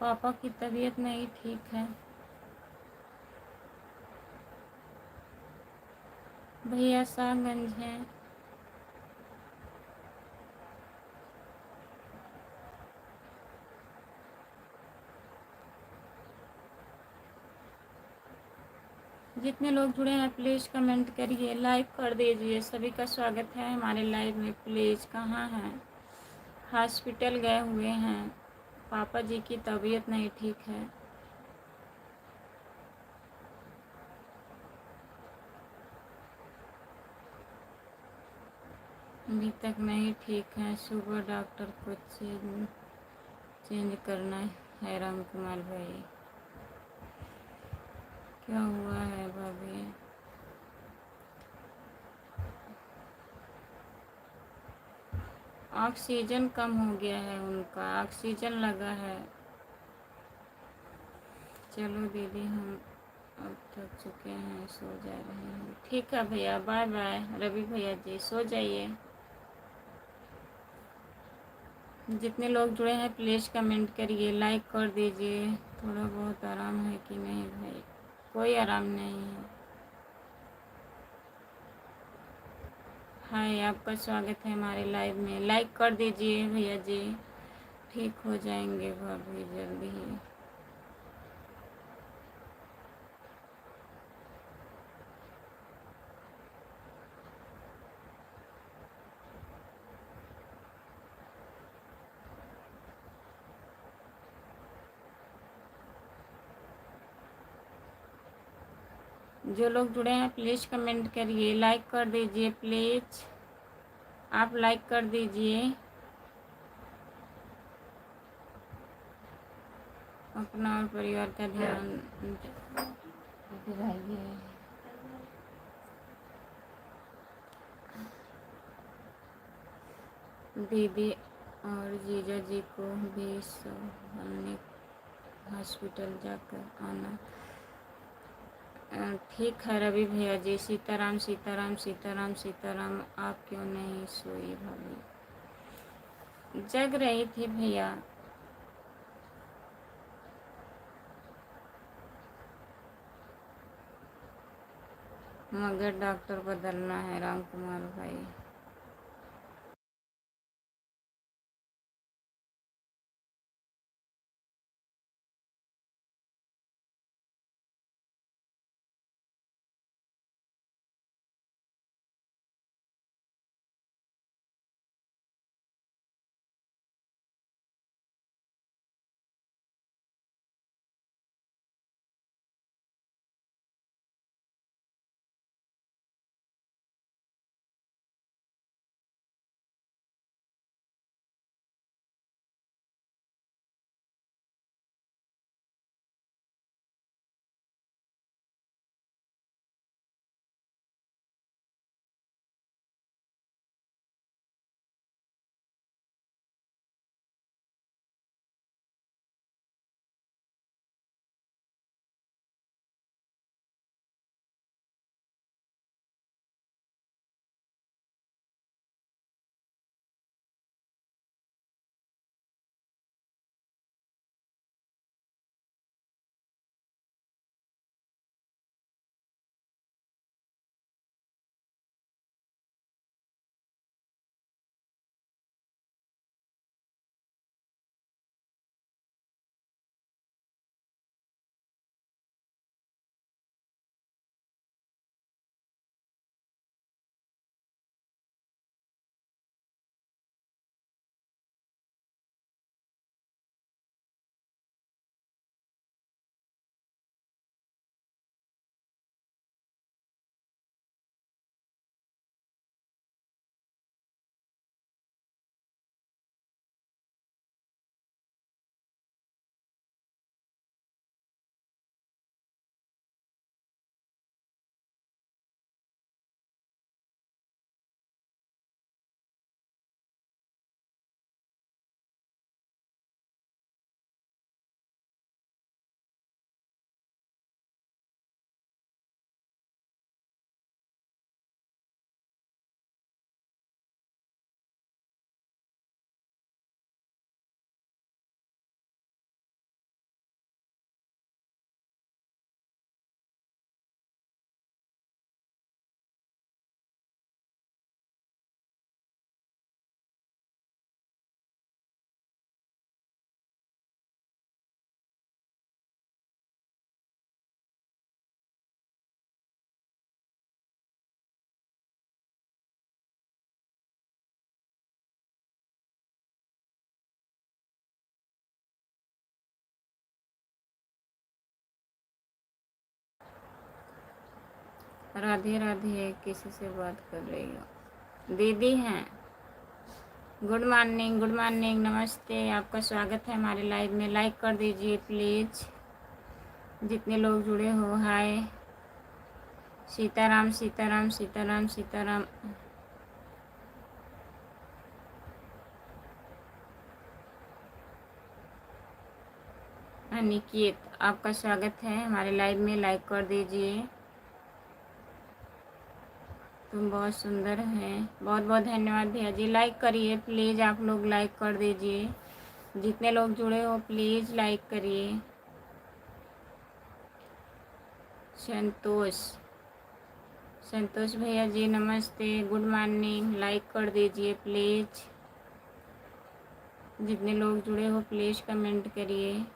पापा की तबीयत नहीं ठीक है। भैया सागंज हैं। जितने लोग जुड़े हैं प्लीज़ कमेंट करिए, लाइक कर दीजिए। सभी का स्वागत है हमारे लाइव में। प्लीज़ कहाँ हैं? हॉस्पिटल गए हुए हैं, पापा जी की तबीयत नहीं ठीक है। अभी तक नहीं ठीक है, सुबह डॉक्टर को चेंज करना है। राम कुमार भाई क्या हुआ है भाभी? ऑक्सीजन कम हो गया है उनका, ऑक्सीजन लगा है। चलो दीदी हम अब थक चुके हैं, सो जा रहे हैं। ठीक है भैया, बाय बाय। रवि भैया जी सो जाइए। जितने लोग जुड़े हैं प्लीज़ कमेंट करिए, लाइक कर दीजिए। थोड़ा बहुत आराम है कि नहीं भाई? कोई आराम नहीं है। हाय, आपका स्वागत है हमारे लाइव में। लाइक कर दीजिए भैया जी, ठीक हो जाएंगे भाभी जल्दी ही। जो लोग जुड़े हैं प्लीज़ कमेंट करिए, लाइक कर दीजिए प्लीज़, आप लाइक कर दीजिए। अपना और परिवार का ध्यान दिलाइए। दीदी और जीजा जी को भी संभालने हॉस्पिटल जाकर आना। ठीक है रवि भैया जी। सीताराम सीताराम सीताराम सीताराम। आप क्यों नहीं सोई भाभी? जग रही थी भैया। मगर डॉक्टर बदलना है राम कुमार भाई। राधे राधे। किसी से बात कर रही हो? दीदी हैं। गुड मॉर्निंग, गुड मॉर्निंग, नमस्ते। आपका स्वागत है हमारे लाइव में। लाइक कर दीजिए प्लीज़, जितने लोग जुड़े हो। हाय, सीताराम सीताराम सीताराम सीताराम। अनिकेत, आपका स्वागत है हमारे लाइव में। लाइक कर दीजिए। तुम बहुत सुंदर हैं। बहुत बहुत धन्यवाद भैया जी। लाइक करिए प्लीज़, आप लोग लाइक कर दीजिए। जितने लोग जुड़े हो प्लीज़ लाइक करिए। संतोष, संतोष भैया जी नमस्ते, गुड मॉर्निंग। लाइक कर दीजिए प्लीज़। जितने लोग जुड़े हो प्लीज़ कमेंट करिए।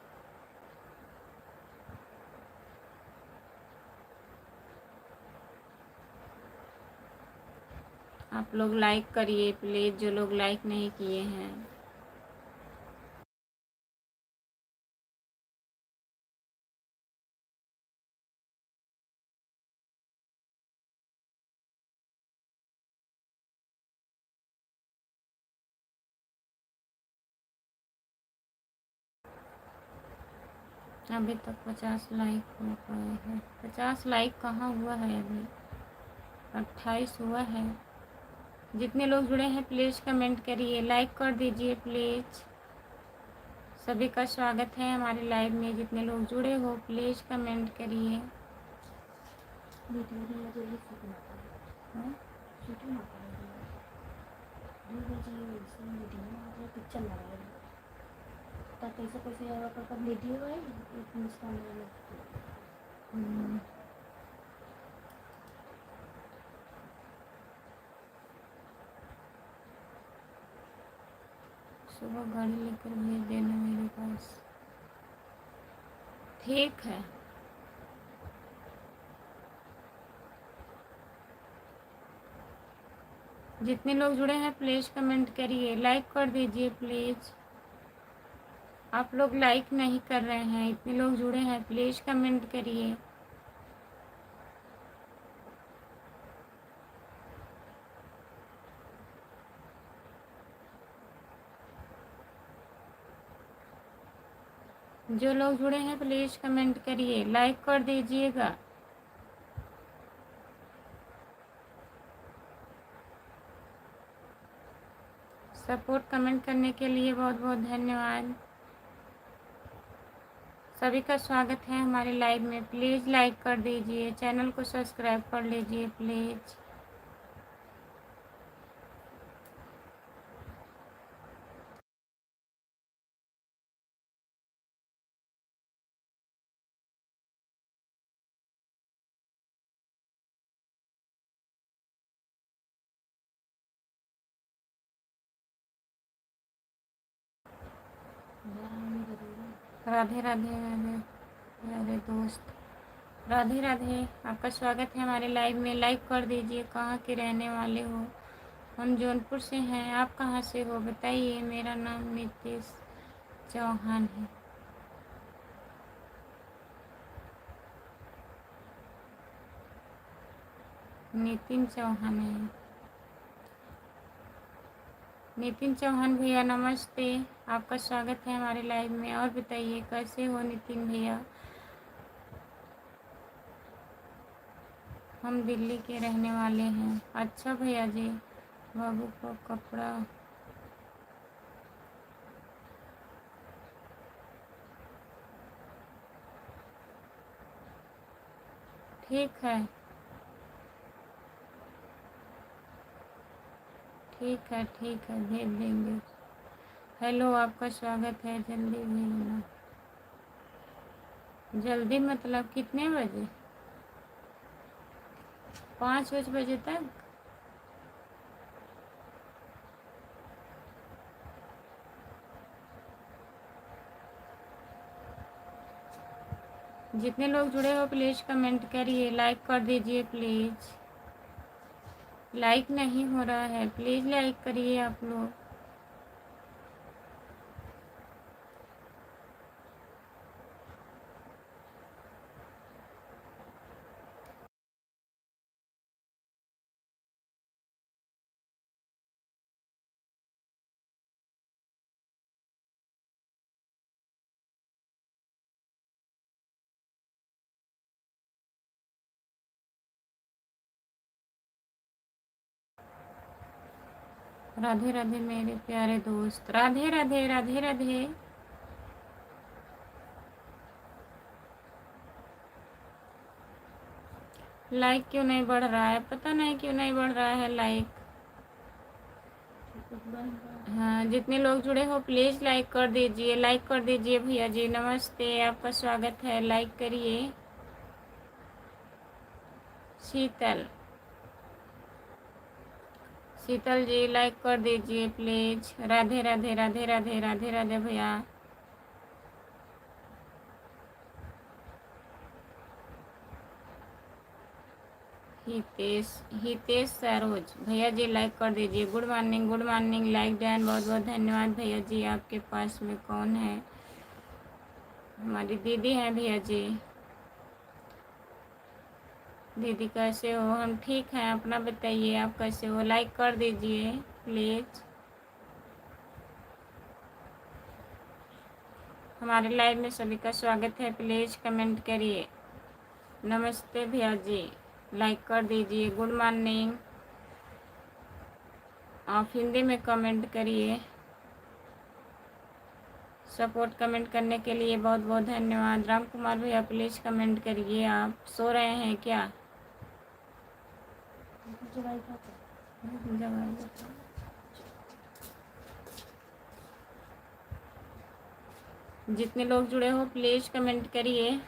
आप लोग लाइक करिए प्लीज़, जो लोग लाइक नहीं किए हैं। अभी तक 50 लाइक हो पाए हैं। 50 लाइक कहाँ हुआ है अभी? 28 हुआ है। जितने लोग जुड़े हैं प्लीज़ कमेंट करिए, लाइक कर दीजिए प्लीज़। सभी का स्वागत है हमारे लाइव में। जितने लोग जुड़े हो प्लीज़ कमेंट करिए। सुबह गाड़ी लेकर भेज देना मेरे पास। ठीक है। जितने लोग जुड़े हैं प्लीज़ कमेंट करिए, लाइक कर दीजिए प्लीज़। आप लोग लाइक नहीं कर रहे हैं। इतने लोग जुड़े हैं प्लीज़ कमेंट करिए। जो लोग जुड़े हैं प्लीज़ कमेंट करिए, लाइक कर दीजिएगा। सपोर्ट कमेंट करने के लिए बहुत बहुत धन्यवाद। सभी का स्वागत है हमारे लाइव में। प्लीज़ लाइक कर दीजिए, चैनल को सब्सक्राइब कर लीजिए प्लीज़। राधे राधे राधे राधे दोस्त, राधे राधे। आपका स्वागत है हमारे लाइव में। लाइक कर दीजिए। कहाँ के रहने वाले हो? हम जौनपुर से हैं। आप कहाँ से हो बताइए? मेरा नाम नीतीश चौहान है। नितिन चौहान है। नितिन चौहान भैया नमस्ते, आपका स्वागत है हमारे लाइव में। और बताइए कैसे हो नितिन भैया? हम दिल्ली के रहने वाले हैं। अच्छा भैया जी। बाबू का कपड़ा ठीक है, ठीक है, ठीक है, भेज देंगे। हेलो, आपका स्वागत है। जल्दी भेजना। जल्दी मतलब कितने बजे? 5 बजे तक? जितने लोग जुड़े हो प्लीज़ कमेंट करिए, लाइक कर दीजिए प्लीज़। लाइक नहीं हो रहा है, प्लीज़ लाइक करिए आप लोग। राधे राधे मेरे प्यारे दोस्त, राधे राधे राधे राधे। लाइक क्यों नहीं बढ़ रहा है, पता नहीं क्यों नहीं बढ़ रहा है लाइक। हाँ, जितने लोग जुड़े हो प्लीज़ लाइक कर दीजिए, लाइक कर दीजिए भैया जी। नमस्ते, आपका स्वागत है, लाइक करिए। शीतल, शीतल जी लाइक कर दीजिए प्लीज़। राधे राधे राधे राधे राधे राधे भैया। हितेश, हितेश सरोज भैया जी लाइक कर दीजिए। गुड मॉर्निंग लाइक डन, बहुत बहुत धन्यवाद भैया जी। आपके पास में कौन है? हमारी दीदी हैं भैया जी। दीदी कैसे हो? हम ठीक हैं, अपना बताइए आप कैसे हो? लाइक कर दीजिए प्लीज़। हमारे लाइव में सभी का स्वागत है, प्लीज़ कमेंट करिए। नमस्ते भैया जी, लाइक कर दीजिए। गुड मॉर्निंग, आप हिंदी में कमेंट करिए। सपोर्ट कमेंट करने के लिए बहुत बहुत धन्यवाद। राम कुमार भैया प्लीज़ कमेंट करिए। आप सो रहे हैं क्या? जितने लोग जुड़े हो प्लीज़ कमेंट करिए।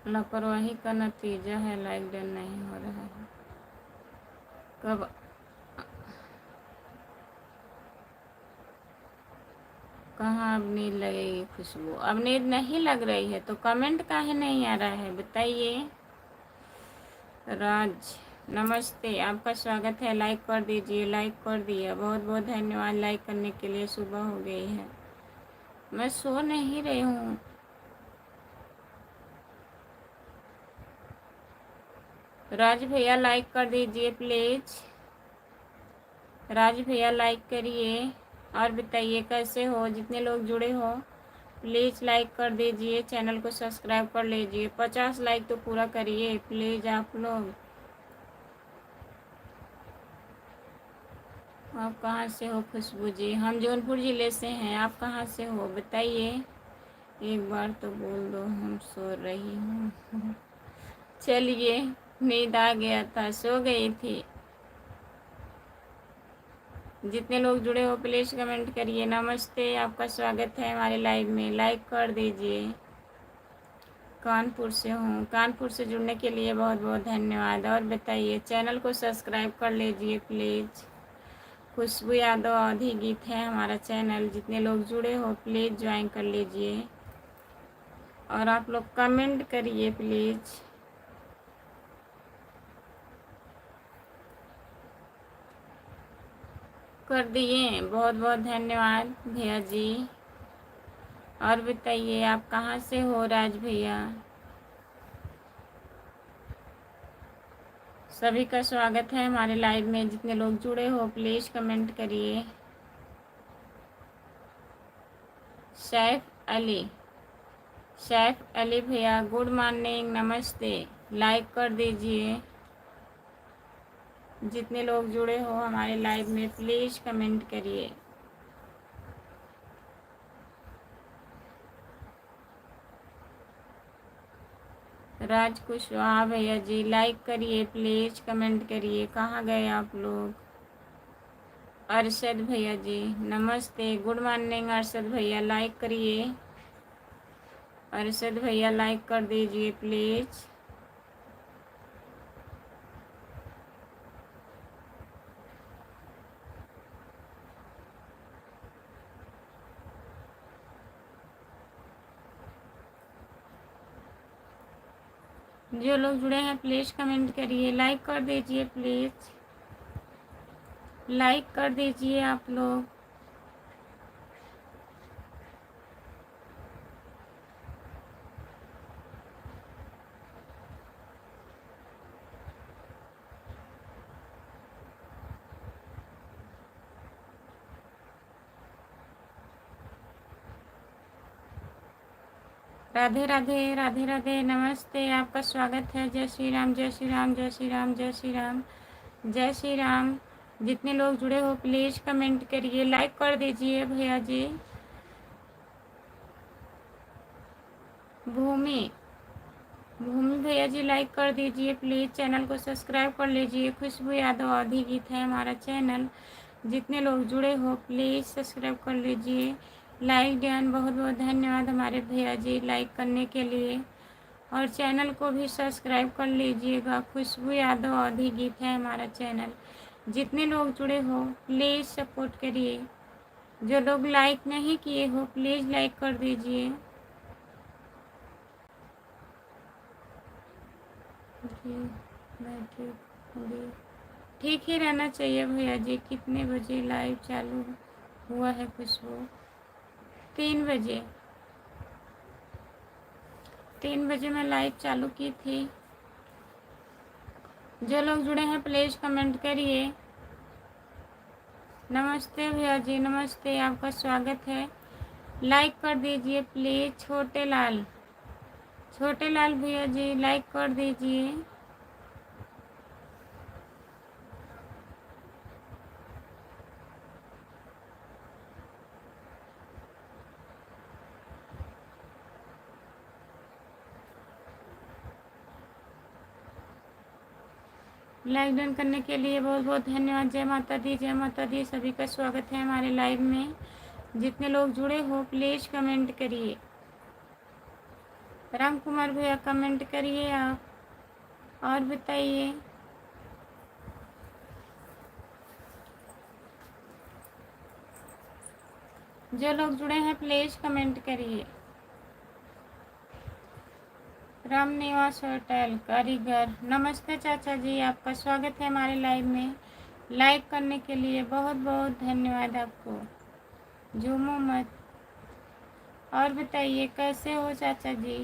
लापरवाही का नतीजा है लाइक डन नहीं हो रहा है। कब? कहाँ अब नींद लगेगी खुशबू? अब नींद नहीं लग रही है तो कमेंट काहे नहीं आ रहा है बताइए। राज, नमस्ते, आपका स्वागत है, लाइक कर दीजिए। लाइक कर दिया, बहुत बहुत धन्यवाद लाइक करने के लिए। सुबह हो गई है, मैं सो नहीं रही हूँ। राज भैया लाइक कर दीजिए प्लीज़। राज भैया लाइक करिए और बताइए कैसे हो। जितने लोग जुड़े हो प्लीज़ लाइक कर दीजिए, चैनल को सब्सक्राइब कर लीजिए। 50 लाइक तो पूरा करिए प्लीज़ आप लोग। आप कहाँ से हो खुशबू जी? हम जौनपुर ज़िले से हैं, आप कहाँ से हो बताइए। एक बार तो बोल दो हम सो रही हूँ। चलिए, नींद आ गया था, सो गई थी। जितने लोग जुड़े हो प्लीज़ कमेंट करिए। नमस्ते, आपका स्वागत है हमारे लाइव में, लाइक कर दीजिए। कानपुर से हूँ, कानपुर से जुड़ने के लिए बहुत बहुत धन्यवाद। और बताइए, चैनल को सब्सक्राइब कर लीजिए प्लीज़। खुशबू यादव अवधी गीत है हमारा चैनल। जितने लोग जुड़े हो प्लीज़ ज्वाइन कर लीजिए और आप लोग कमेंट करिए प्लीज़। कर दिए, बहुत बहुत धन्यवाद भैया जी। और बताइए आप कहाँ से हो राज भैया? सभी का स्वागत है हमारे लाइव में। जितने लोग जुड़े हो प्लीज़ कमेंट करिए। सैफ अली, सैफ अली भैया गुड मॉर्निंग, नमस्ते, लाइक कर दीजिए। जितने लोग जुड़े हो हमारे लाइव में प्लीज़ कमेंट करिए। राज कुशवाहा भैया जी लाइक करिए प्लीज़, कमेंट करिए। कहाँ गए आप लोग? अरशद भैया जी नमस्ते, गुड मॉर्निंग अरशद भैया, लाइक करिए। अरशद भैया लाइक कर दीजिए प्लीज़। जो लोग जुड़े हैं प्लीज़ कमेंट करिए, लाइक कर दीजिए प्लीज़। लाइक कर दीजिए आप लोग। राधे राधे राधे राधे, नमस्ते, आपका स्वागत है। जय श्री राम जय श्री राम जय श्री राम जय श्री राम जय श्री राम। जितने लोग जुड़े हो प्लीज़ कमेंट करिए, लाइक कर दीजिए भैया जी। भूमि भूमि भैया जी लाइक कर दीजिए प्लीज़, चैनल को सब्सक्राइब कर लीजिए। खुशबू यादव आदि गीत है हमारा चैनल। जितने लोग जुड़े हो प्लीज़ सब्सक्राइब कर लीजिए। लाइक ध्यान, बहुत बहुत धन्यवाद हमारे भैया जी लाइक करने के लिए, और चैनल को भी सब्सक्राइब कर लीजिएगा। खुशबू यादव आदि गीत है हमारा चैनल। जितने लोग जुड़े हो प्लीज़ सपोर्ट करिए। जो लोग लाइक नहीं किए हो प्लीज़ लाइक कर दीजिए जी। मैं ठीक होंगी, ठीक ही रहना चाहिए भैया जी। कितने बजे लाइव चालू हुआ है खुशबू? 3 बजे। 3 बजे मैं लाइव चालू की थी। जो लोग जुड़े हैं प्लीज़ कमेंट करिए। नमस्ते भैया जी, नमस्ते, आपका स्वागत है। लाइक कर दीजिए प्लीज़। छोटे लाल भैया जी लाइक कर दीजिए। लाइक डन करने के लिए बहुत बहुत धन्यवाद। जय माता दी, जय माता दी। सभी का स्वागत है हमारे लाइव में। जितने लोग जुड़े हो प्लीज़ कमेंट करिए। राम कुमार भैया कमेंट करिए आप, और बताइए। जो लोग जुड़े हैं प्लीज़ कमेंट करिए। राम निवास होटल कारीगर, नमस्ते चाचा जी, आपका स्वागत है हमारे लाइव में। लाइक करने के लिए बहुत बहुत धन्यवाद आपको। झूमो मत। और बताइए कैसे हो चाचा जी?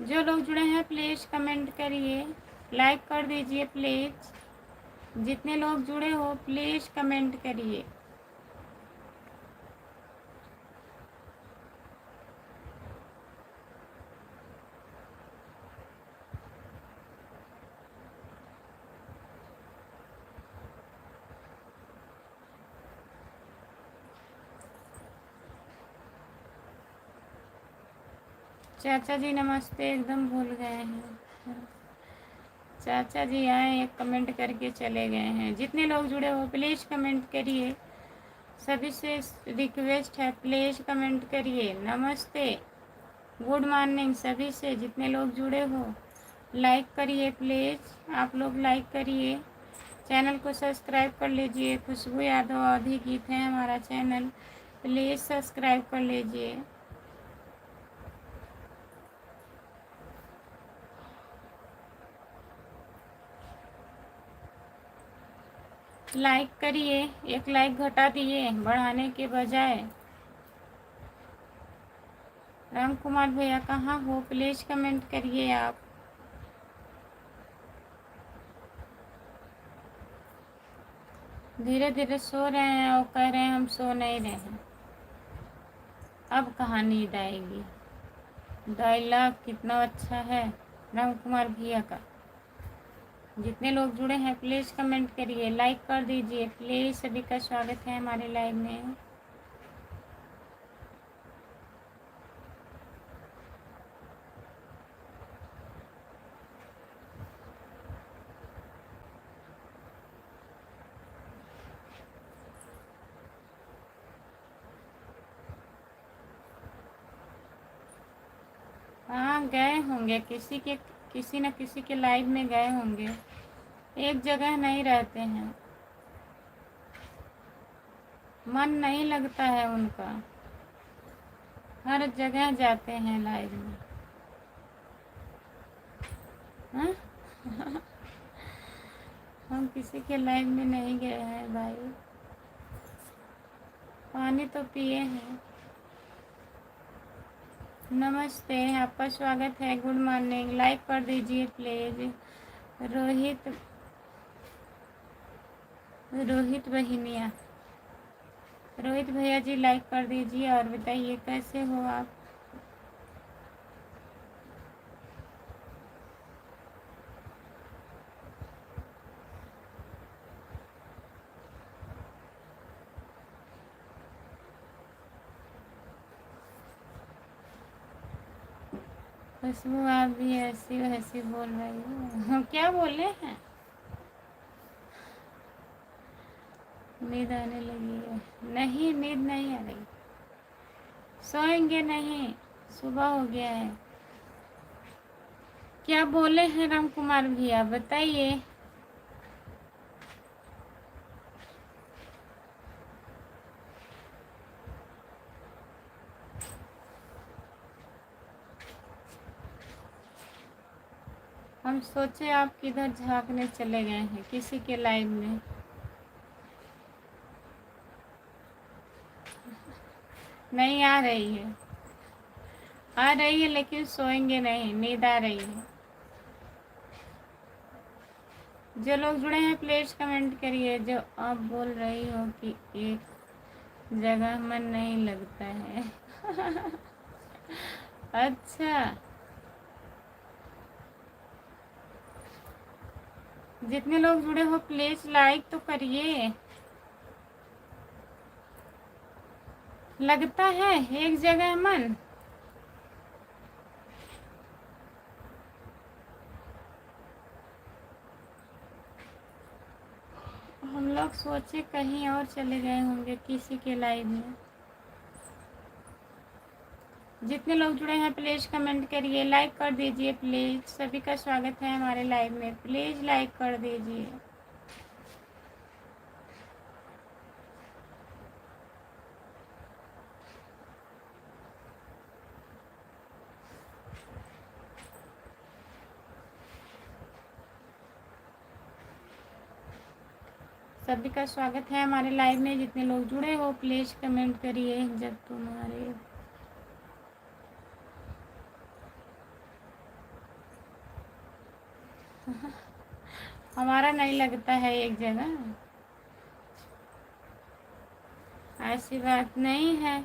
जो लोग जुड़े हैं प्लीज़ कमेंट करिए, लाइक कर दीजिए प्लीज़। जितने लोग जुड़े हो प्लीज़ कमेंट करिए। चाचा जी नमस्ते, एकदम भूल गए हैं। चाचा जी आए, एक कमेंट करके चले गए हैं। जितने लोग जुड़े हो प्लीज़ कमेंट करिए। सभी से रिक्वेस्ट है प्लीज़ कमेंट करिए। नमस्ते, गुड मॉर्निंग सभी से। जितने लोग जुड़े हो लाइक करिए प्लीज़, आप लोग लाइक करिए। चैनल को सब्सक्राइब कर लीजिए। खुशबू यादव आदि गीत है हमारा चैनल, प्लीज़ सब्सक्राइब कर लीजिए। लाइक करिए, एक लाइक घटा दिए बढ़ाने के बजाय। राम कुमार भैया कहाँ हो? प्लीज़ कमेंट करिए आप। धीरे धीरे सो रहे हैं और कह रहे हैं हम सो नहीं रहे हैं। अब कहाँ नींद आएगी? डायलॉग कितना अच्छा है राम कुमार भैया का। जितने लोग जुड़े हैं प्लीज़ कमेंट करिए, लाइक कर दीजिए प्लीज़। सभी का स्वागत है हमारे लाइव में। हाँ गए होंगे, किसी न किसी के लाइव में गए होंगे। एक जगह नहीं रहते हैं, मन नहीं लगता है उनका, हर जगह जाते हैं लाइव में। हाँ? हम किसी के लाइव में नहीं गए हैं भाई। पानी तो पिए हैं। नमस्ते, आपका स्वागत है। गुड मॉर्निंग, लाइक कर दीजिए प्लीज़। रोहित रोहित बहिनिया, रोहित भैया जी लाइक कर दीजिए और बताइए कैसे हो आप। खुशबू आप भी ऐसी वैसी बोल रही हो, क्या बोले हैं। नींद आने लगी है? नहीं, नींद नहीं आ रही, सोएंगे नहीं, सुबह हो गया है। क्या बोले हैं राम कुमार भैया, बताइए। हम सोचे आप किधर झांकने चले गए हैं किसी के लाइव में। नहीं आ रही है, आ रही है लेकिन सोएंगे नहीं, नींद आ रही है। जो लोग जुड़े हैं प्लीज कमेंट करिए। जो आप बोल रही हो कि एक जगह मन नहीं लगता है। अच्छा, जितने लोग जुड़े हो प्लीज लाइक तो करिए। लगता है एक जगह मन। हम लोग सोचे कहीं और चले गए होंगे किसी के लाइव में। जितने लोग जुड़े हैं प्लीज कमेंट करिए, लाइक कर दीजिए प्लीज। सभी का स्वागत है हमारे लाइव में, प्लीज लाइक कर दीजिए। सभी का स्वागत है हमारे लाइव में। जितने लोग जुड़े हो प्लीज कमेंट करिए। जब तुम्हारे हमारा नहीं लगता है एक जगह, ऐसी बात नहीं है।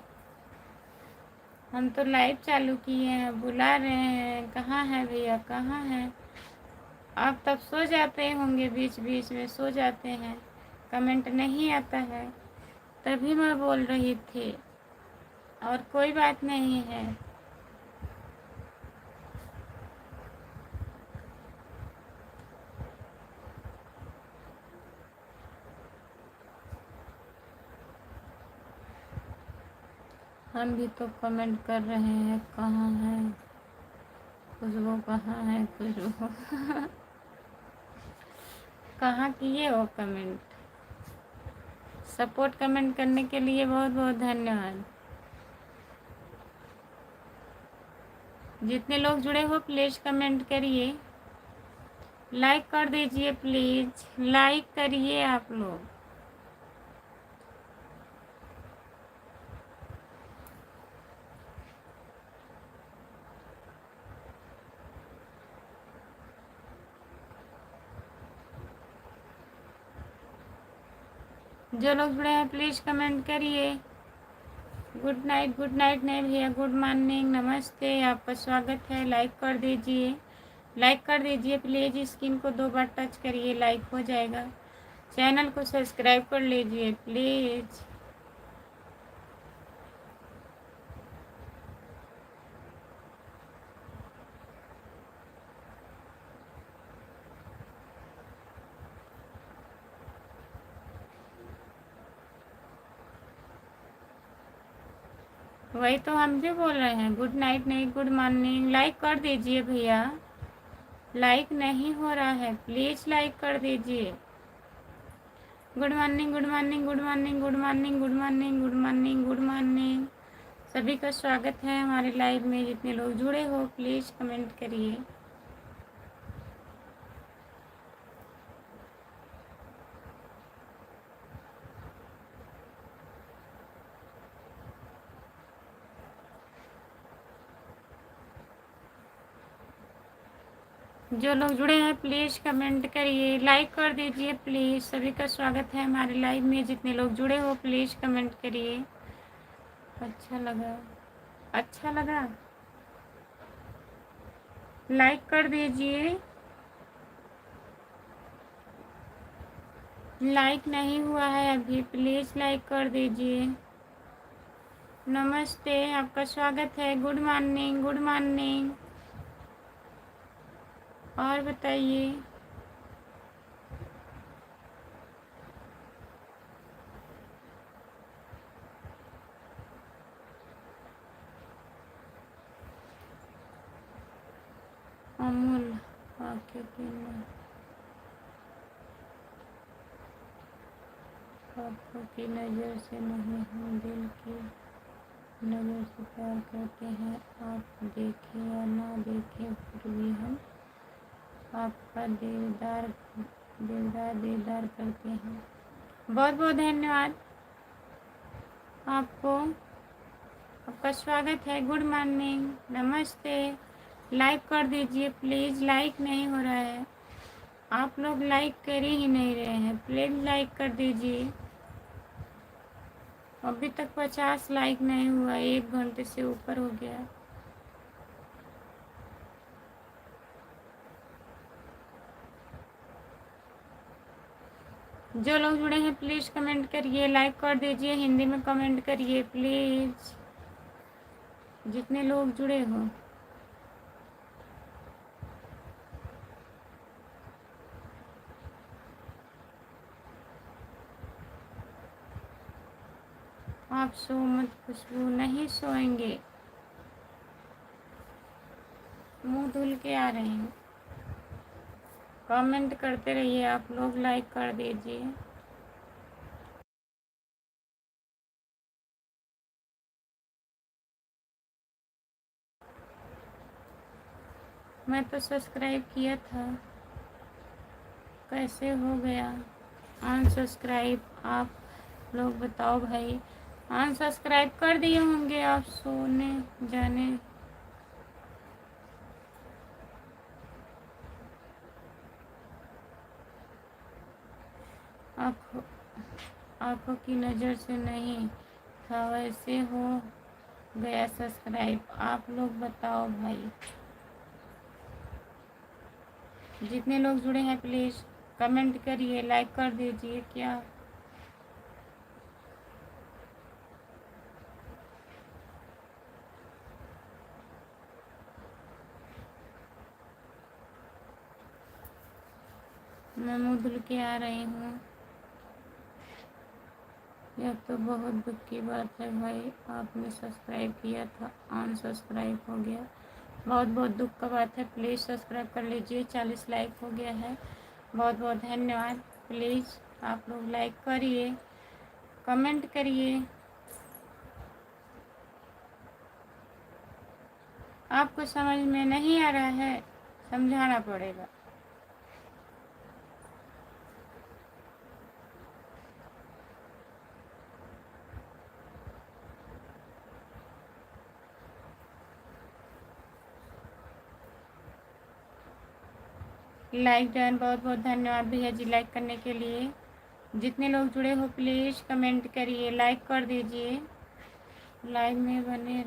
हम तो लाइव चालू किए हैं, बुला रहे हैं, कहाँ है भैया, कहाँ है आप। तब सो जाते होंगे, बीच बीच में सो जाते हैं, कमेंट नहीं आता है, तभी मैं बोल रही थी। और कोई बात नहीं है। हम भी तो कमेंट कर रहे हैं, कहाँ है खुशबू, कहाँ है खुशबू। कहाँ किए हो कमेंट। सपोर्ट कमेंट करने के लिए बहुत बहुत धन्यवाद। जितने लोग जुड़े हो प्लीज कमेंट करिए, लाइक कर दीजिए प्लीज, लाइक करिए आप लोग। जो लोग जुड़े हैं प्लीज कमेंट करिए। गुड नाइट नहीं भैया, गुड मॉर्निंग, नमस्ते, आपका स्वागत है। लाइक कर दीजिए, लाइक कर दीजिए प्लीज़। स्क्रीन को 2 बार टच करिए, लाइक हो जाएगा। चैनल को सब्सक्राइब कर लीजिए प्लीज़। वही तो हम भी बोल रहे हैं, गुड नाइट नहीं गुड मॉर्निंग। लाइक कर दीजिए भैया, लाइक नहीं हो रहा है, प्लीज़ लाइक कर दीजिए। Good morning good morning good morning good morning good morning good morning good morning. सभी का स्वागत है हमारे लाइव में। जितने लोग जुड़े हो प्लीज़ कमेंट करिए। जो लोग जुड़े हैं प्लीज़ कमेंट करिए, लाइक कर दीजिए प्लीज़। सभी का स्वागत है हमारे लाइव में। जितने लोग जुड़े हो प्लीज़ कमेंट करिए। अच्छा लगा, अच्छा लगा, लाइक कर दीजिए। लाइक नहीं हुआ है अभी, प्लीज़ लाइक कर दीजिए। नमस्ते, आपका स्वागत है। Good morning, good morning. और बताइए। अमूल आके आँखों की नज़र से नहीं, हम दिल की नज़र से प्यार करते हैं। आप देखें या ना देखें फिर भी हम आपका दीदार दीदार दीदार करते हैं। बहुत बहुत धन्यवाद आपको, आपका स्वागत है। गुड मॉर्निंग, नमस्ते। लाइक कर दीजिए प्लीज़, लाइक नहीं हो रहा है। आप लोग लाइक कर ही नहीं रहे हैं, प्लीज़ लाइक कर दीजिए। अभी तक 50 लाइक नहीं हुआ, 1 घंटे से ऊपर हो गया। जो लोग जुड़े हैं प्लीज़ कमेंट करिए, लाइक कर दीजिए, हिंदी में कमेंट करिए प्लीज़, जितने लोग जुड़े हो। आप सो मत खुशबू, नहीं सोएंगे, मुंह धुल के आ रहे हैं। कमेंट करते रहिए आप लोग, लाइक कर दीजिए। मैं तो सब्सक्राइब किया था, कैसे हो गया अनसब्सक्राइब? आप लोग बताओ भाई। अनसब्सक्राइब कर दिए होंगे आप सोने जाने। आँखों की नज़र से नहीं था, वैसे हो गया सब्सक्राइब। आप लोग बताओ भाई। जितने लोग जुड़े हैं प्लीज़ कमेंट करिए, लाइक कर दीजिए। क्या मैं मुँह धुल के आ रही हूँ? यह तो बहुत दुख की बात है भाई, आपने सब्सक्राइब किया था, अनसब्सक्राइब हो गया। बहुत बहुत दुख का बात है। प्लीज़ सब्सक्राइब कर लीजिए, 40 लाइक हो गया है। बहुत बहुत धन्यवाद। प्लीज़ आप लोग लाइक करिए, कमेंट करिए। आपको समझ में नहीं आ रहा है, समझाना पड़ेगा। लाइक डन, बहुत बहुत धन्यवाद भैया जी लाइक करने के लिए। जितने लोग जुड़े हो प्लीज़ कमेंट करिए, लाइक कर दीजिए। लाइव में बने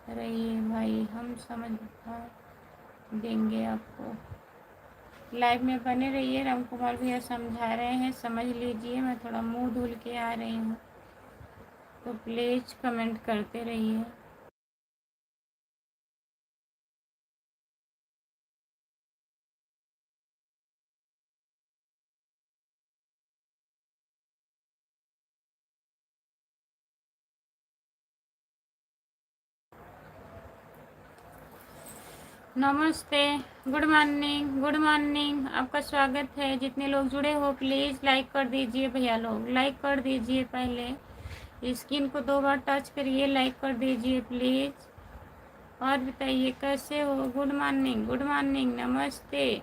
रहिए भाई, हम समझा देंगे आपको। लाइव में बने रहिए, राम कुमार भैया समझा रहे हैं, समझ लीजिए। मैं थोड़ा मुंह धुल के आ रही हूँ, तो प्लीज़ कमेंट करते रहिए। नमस्ते, गुड मॉर्निंग, गुड मॉर्निंग। आपका स्वागत है। जितने लोग जुड़े हो प्लीज़ लाइक कर दीजिए भैया लोग, लाइक कर दीजिए। पहले स्क्रीन को 2 बार टच करिए, लाइक कर दीजिए प्लीज़। और बताइए कैसे हो? गुड मॉर्निंग, गुड मॉर्निंग, नमस्ते।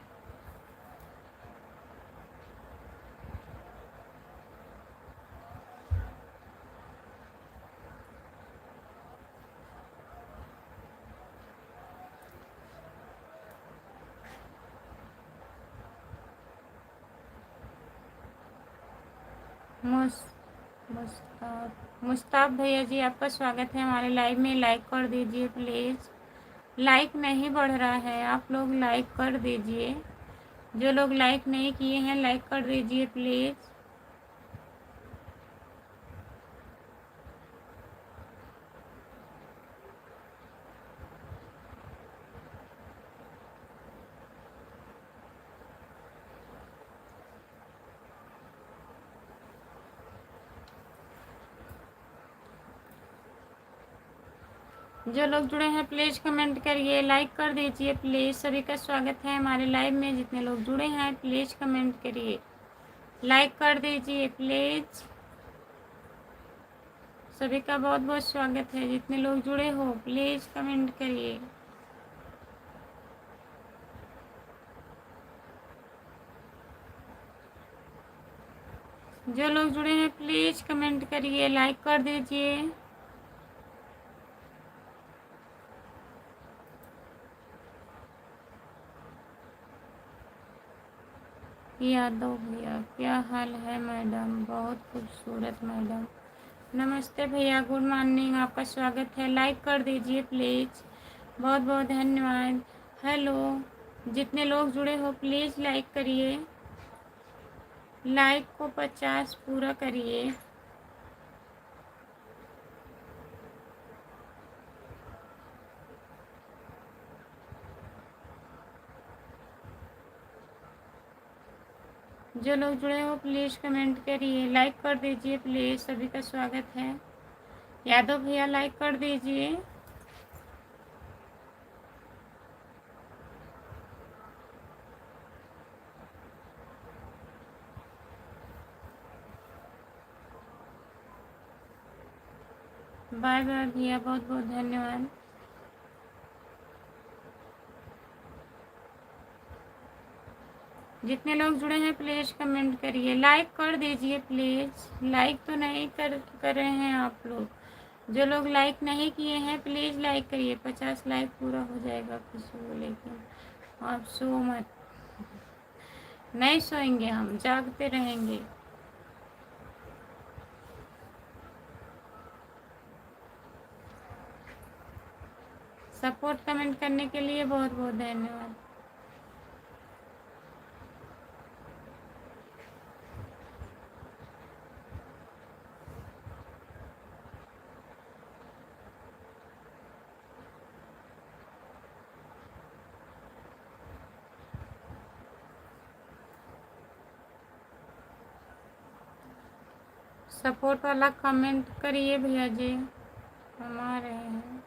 मुस मुस्ताब भैया जी, आपका स्वागत है हमारे लाइव में। लाइक कर दीजिए प्लीज़। लाइक नहीं बढ़ रहा है, आप लोग लाइक कर दीजिए। जो लोग लाइक नहीं किए हैं लाइक कर दीजिए प्लीज़। जो लोग जुड़े हैं प्लीज़ कमेंट करिए, लाइक कर दीजिए प्लीज़। सभी का स्वागत है हमारे लाइव में। जितने लोग जुड़े हैं प्लीज़ कमेंट करिए, लाइक कर दीजिए प्लीज़। सभी का बहुत बहुत स्वागत है। जितने लोग जुड़े हो प्लीज़ कमेंट करिए। जो लोग जुड़े हैं प्लीज़ कमेंट करिए, लाइक कर दीजिए। यादव भैया, क्या हाल है मैडम? बहुत खूबसूरत मैडम। नमस्ते भैया, गुड मॉर्निंग, आपका स्वागत है। लाइक कर दीजिए प्लीज़, बहुत बहुत धन्यवाद। हेलो, जितने लोग जुड़े हो प्लीज़ लाइक करिए। लाइक को 50 पूरा करिए। जो लोग जुड़े हो प्लीज़ कमेंट करिए, लाइक कर दीजिए प्लीज़। सभी का स्वागत है। यादव भैया लाइक कर दीजिए। बाय बाय भैया, बहुत बहुत धन्यवाद। जितने लोग जुड़े हैं प्लीज़ कमेंट करिए, लाइक कर दीजिए प्लीज़। लाइक तो नहीं कर रहे हैं आप लोग। जो लोग लाइक नहीं किए हैं प्लीज़ लाइक करिए। 50 लाइक पूरा हो जाएगा खुशी को, लेकिन आप सो मत। नहीं सोएंगे, हम जागते रहेंगे। सपोर्ट कमेंट करने के लिए बहुत बहुत धन्यवाद। सपोर्ट वाला कमेंट करिए भैया जी, हम आ रहे हैं।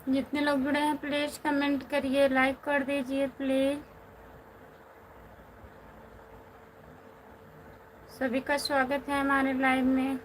जितने लोग जुड़े हैं प्लीज़ कमेंट करिए, लाइक कर दीजिए प्लीज़। सभी का स्वागत है हमारे लाइव में।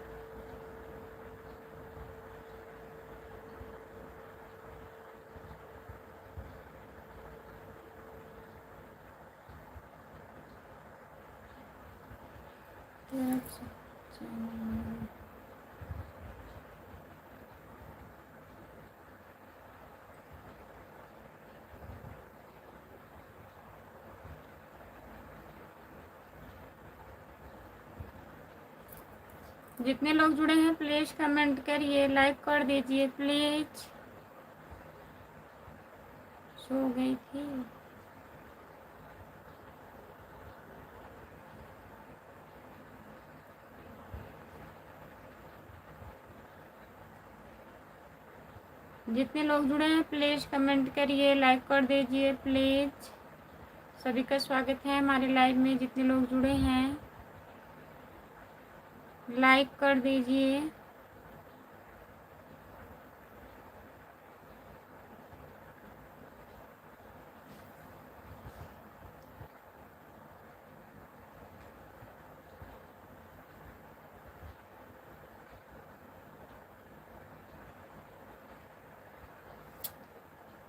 जितने लोग जुड़े हैं प्लीज़ कमेंट करिए, लाइक कर दीजिए प्लीज़। सो गई थी। जितने लोग जुड़े हैं प्लीज़ कमेंट करिए, लाइक कर दीजिए प्लीज़। सभी का स्वागत है हमारे लाइव में। जितने लोग जुड़े हैं लाइक कर दीजिए।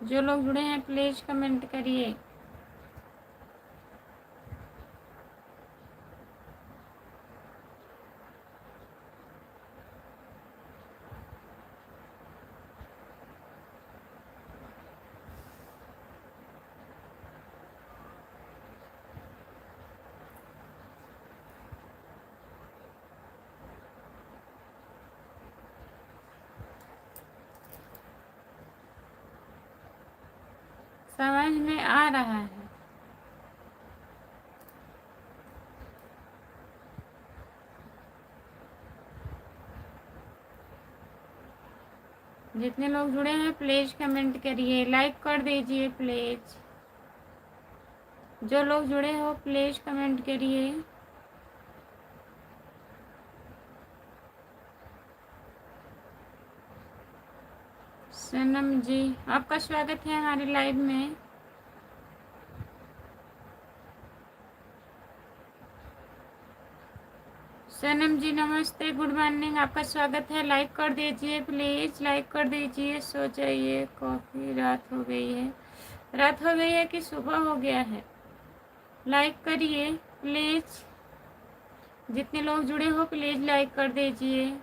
जो लोग जुड़े हैं प्लीज़ कमेंट करिए। समझ में आ रहा है। जितने लोग जुड़े हैं प्लीज़ कमेंट करिए, लाइक कर दीजिए प्लीज़। जो लोग जुड़े हो प्लीज़ कमेंट करिए। सनम जी आपका स्वागत है हमारे लाइव में। सनम जी नमस्ते, गुड मॉर्निंग, आपका स्वागत है। लाइक कर दीजिए प्लीज़, लाइक कर दीजिए। सो जाइए, कॉफ़ी रात हो गई है। रात हो गई है कि सुबह हो गया है? लाइक करिए प्लीज़। जितने लोग जुड़े हो प्लीज़ लाइक कर दीजिए।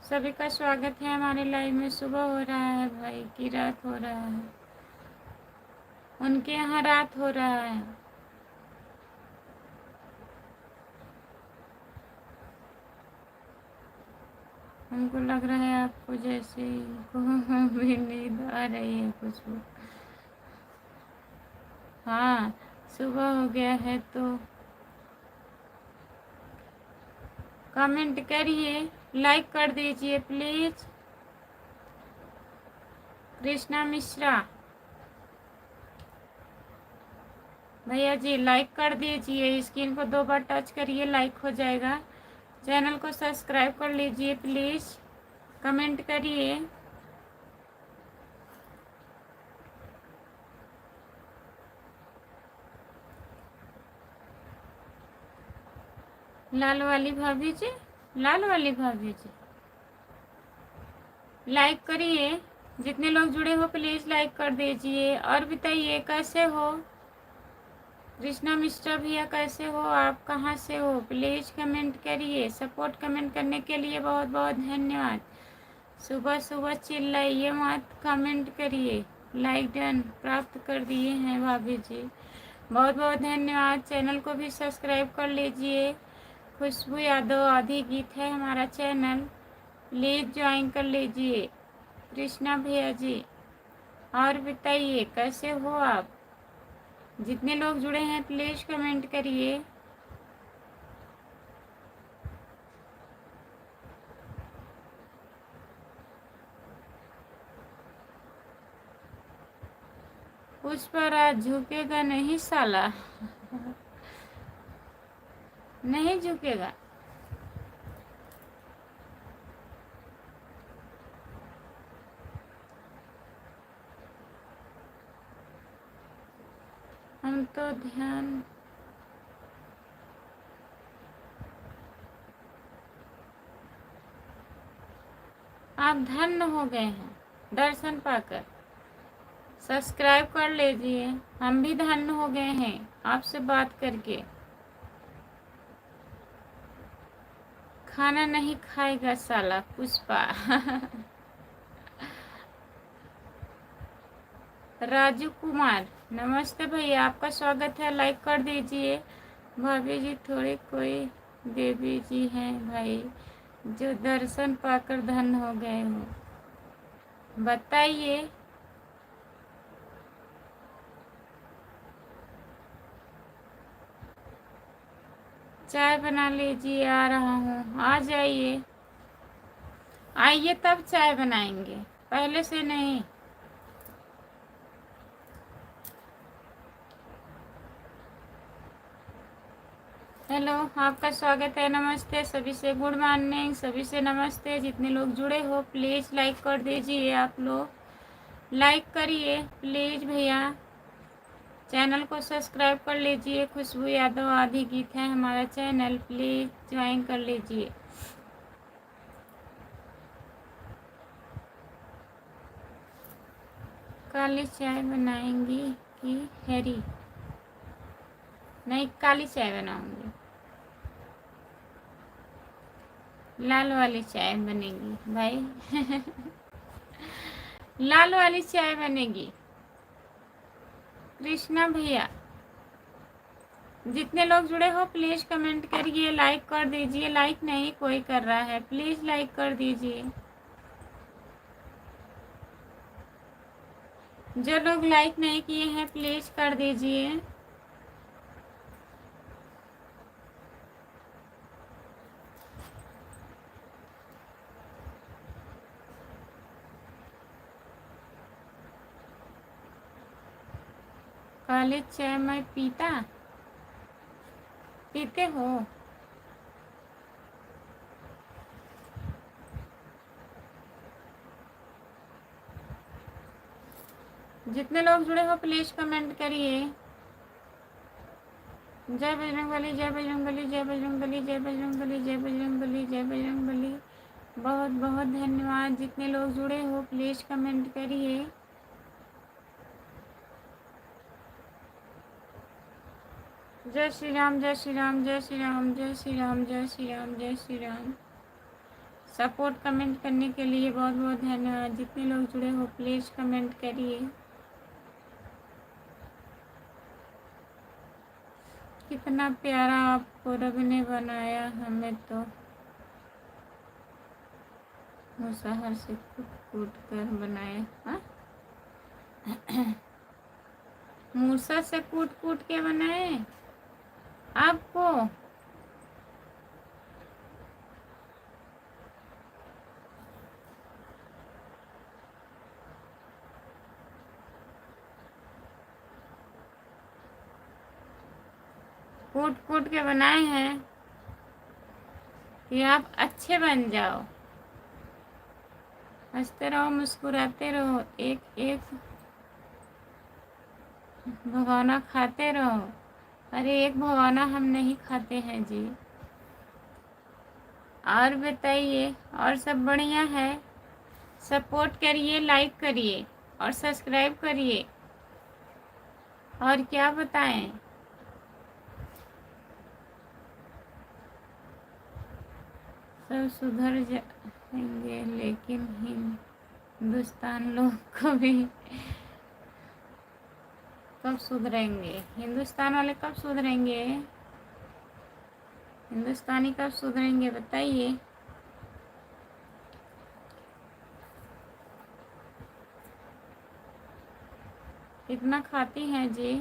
सभी का स्वागत है हमारे लाइव में। सुबह हो रहा है भाई कि रात हो रहा है? उनके यहाँ रात हो रहा है। हमको लग रहा है आपको जैसे को भी नींद आ रही है कुछ। हाँ सुबह हो गया है तो कमेंट करिए, लाइक कर दीजिए प्लीज़। कृष्णा मिश्रा भैया जी लाइक कर दीजिए। स्क्रीन को 2 बार टच करिए, लाइक हो जाएगा। चैनल को सब्सक्राइब कर लीजिए प्लीज़। कमेंट करिए। लाल वाली भाभी जी, लाल वाली भाभी जी लाइक करिए। जितने लोग जुड़े हो प्लीज़ लाइक कर दीजिए। और बताइए कैसे हो? कृष्णा मिश्रा भैया कैसे हो? आप कहाँ से हो? प्लीज़ कमेंट करिए। सपोर्ट कमेंट करने के लिए बहुत बहुत धन्यवाद। सुबह सुबह चिल्लाइए मत, कमेंट करिए। लाइक डन प्राप्त कर दिए हैं भाभी जी, बहुत बहुत धन्यवाद। चैनल को भी सब्सक्राइब कर लीजिए। खुशबू यादव आधी गीत है हमारा चैनल, प्लीज़ ज्वाइन कर लीजिए कृष्णा भैया जी। और बताइए कैसे हो आप? जितने लोग जुड़े हैं प्लीज़ कमेंट करिए। उस पर आज झुकेगा नहीं साला। नहीं झुकेगा। तुम तो ध्यान आप धन्य हो गए हैं दर्शन पाकर। सब्सक्राइब कर लीजिए, हम भी धन्य हो गए हैं आपसे बात करके। खाना नहीं खाएगा साला पुष्पा। राजू कुमार नमस्ते भैया, आपका स्वागत है, लाइक कर दीजिए। भाभी जी थोड़ी कोई देवी जी हैं भाई जो दर्शन पाकर धन्य हो गए हो, बताइए। चाय बना लीजिए, आ रहा हूँ, आ जाइए, आइए तब चाय बनाएंगे, पहले से नहीं। हेलो, आपका स्वागत है, नमस्ते सभी से, गुड मॉर्निंग सभी से, नमस्ते। जितने लोग जुड़े हो प्लीज़ लाइक कर दीजिए, आप लोग लाइक करिए प्लीज़ भैया। चैनल को सब्सक्राइब कर लीजिए। खुशबू यादव आदि गीत है हमारा चैनल, प्लीज़ ज्वाइन कर लीजिए। काली चाय बनाएंगी कि हरी? नहीं, काली चाय बनाऊंगी, लाल वाली चाय बनेगी भाई। लाल वाली चाय बनेगी। कृष्णा भैया, जितने लोग जुड़े हो प्लीज़ कमेंट करिए, लाइक कर दीजिए। लाइक नहीं कोई कर रहा है, प्लीज़ लाइक कर दीजिए। जो लोग लाइक नहीं किए हैं प्लीज़ कर दीजिए। काली चाय मैं पीते हो? जितने लोग जुड़े हो प्लीज़ कमेंट करिए। जय बजरंगबली, जय बजरंगबली, जय बजरंगबली, जय बजरंगबली, जय बजरंगबली, जय बजरंगबली। बहुत बहुत धन्यवाद। जितने लोग जुड़े हो प्लीज़ कमेंट करिए। जय श्री राम, जय श्री राम, जय श्री राम, जय श्री राम, जय श्री राम, जय श्री राम। सपोर्ट कमेंट करने के लिए बहुत बहुत धन्यवाद। जितने लोग जुड़े हो प्लीज़ कमेंट करिए। कितना प्यारा आपको रब ने बनाया, हमें तो मुसहर से कूट कूट कर बनाया। हाँ, मूसा से कूट कूट के बनाए आपको। कूट कूट के बनाए हैं कि आप अच्छे बन जाओ, हंसते रहो, मुस्कुराते रहो, एक एक भगोना खाते रहो। अरे एक भगोना हम नहीं खाते हैं जी। और बताइए, और सब बढ़िया है? सपोर्ट करिए, लाइक करिए और सब्सक्राइब करिए। और क्या बताएं? सब सुधर जाएंगे, लेकिन हिंदुस्तान लोग कभी कब सुधरेंगे? हिंदुस्तान वाले कब सुधरेंगे? हिंदुस्तानी कब सुधरेंगे बताइए। कितना खाती हैं जी?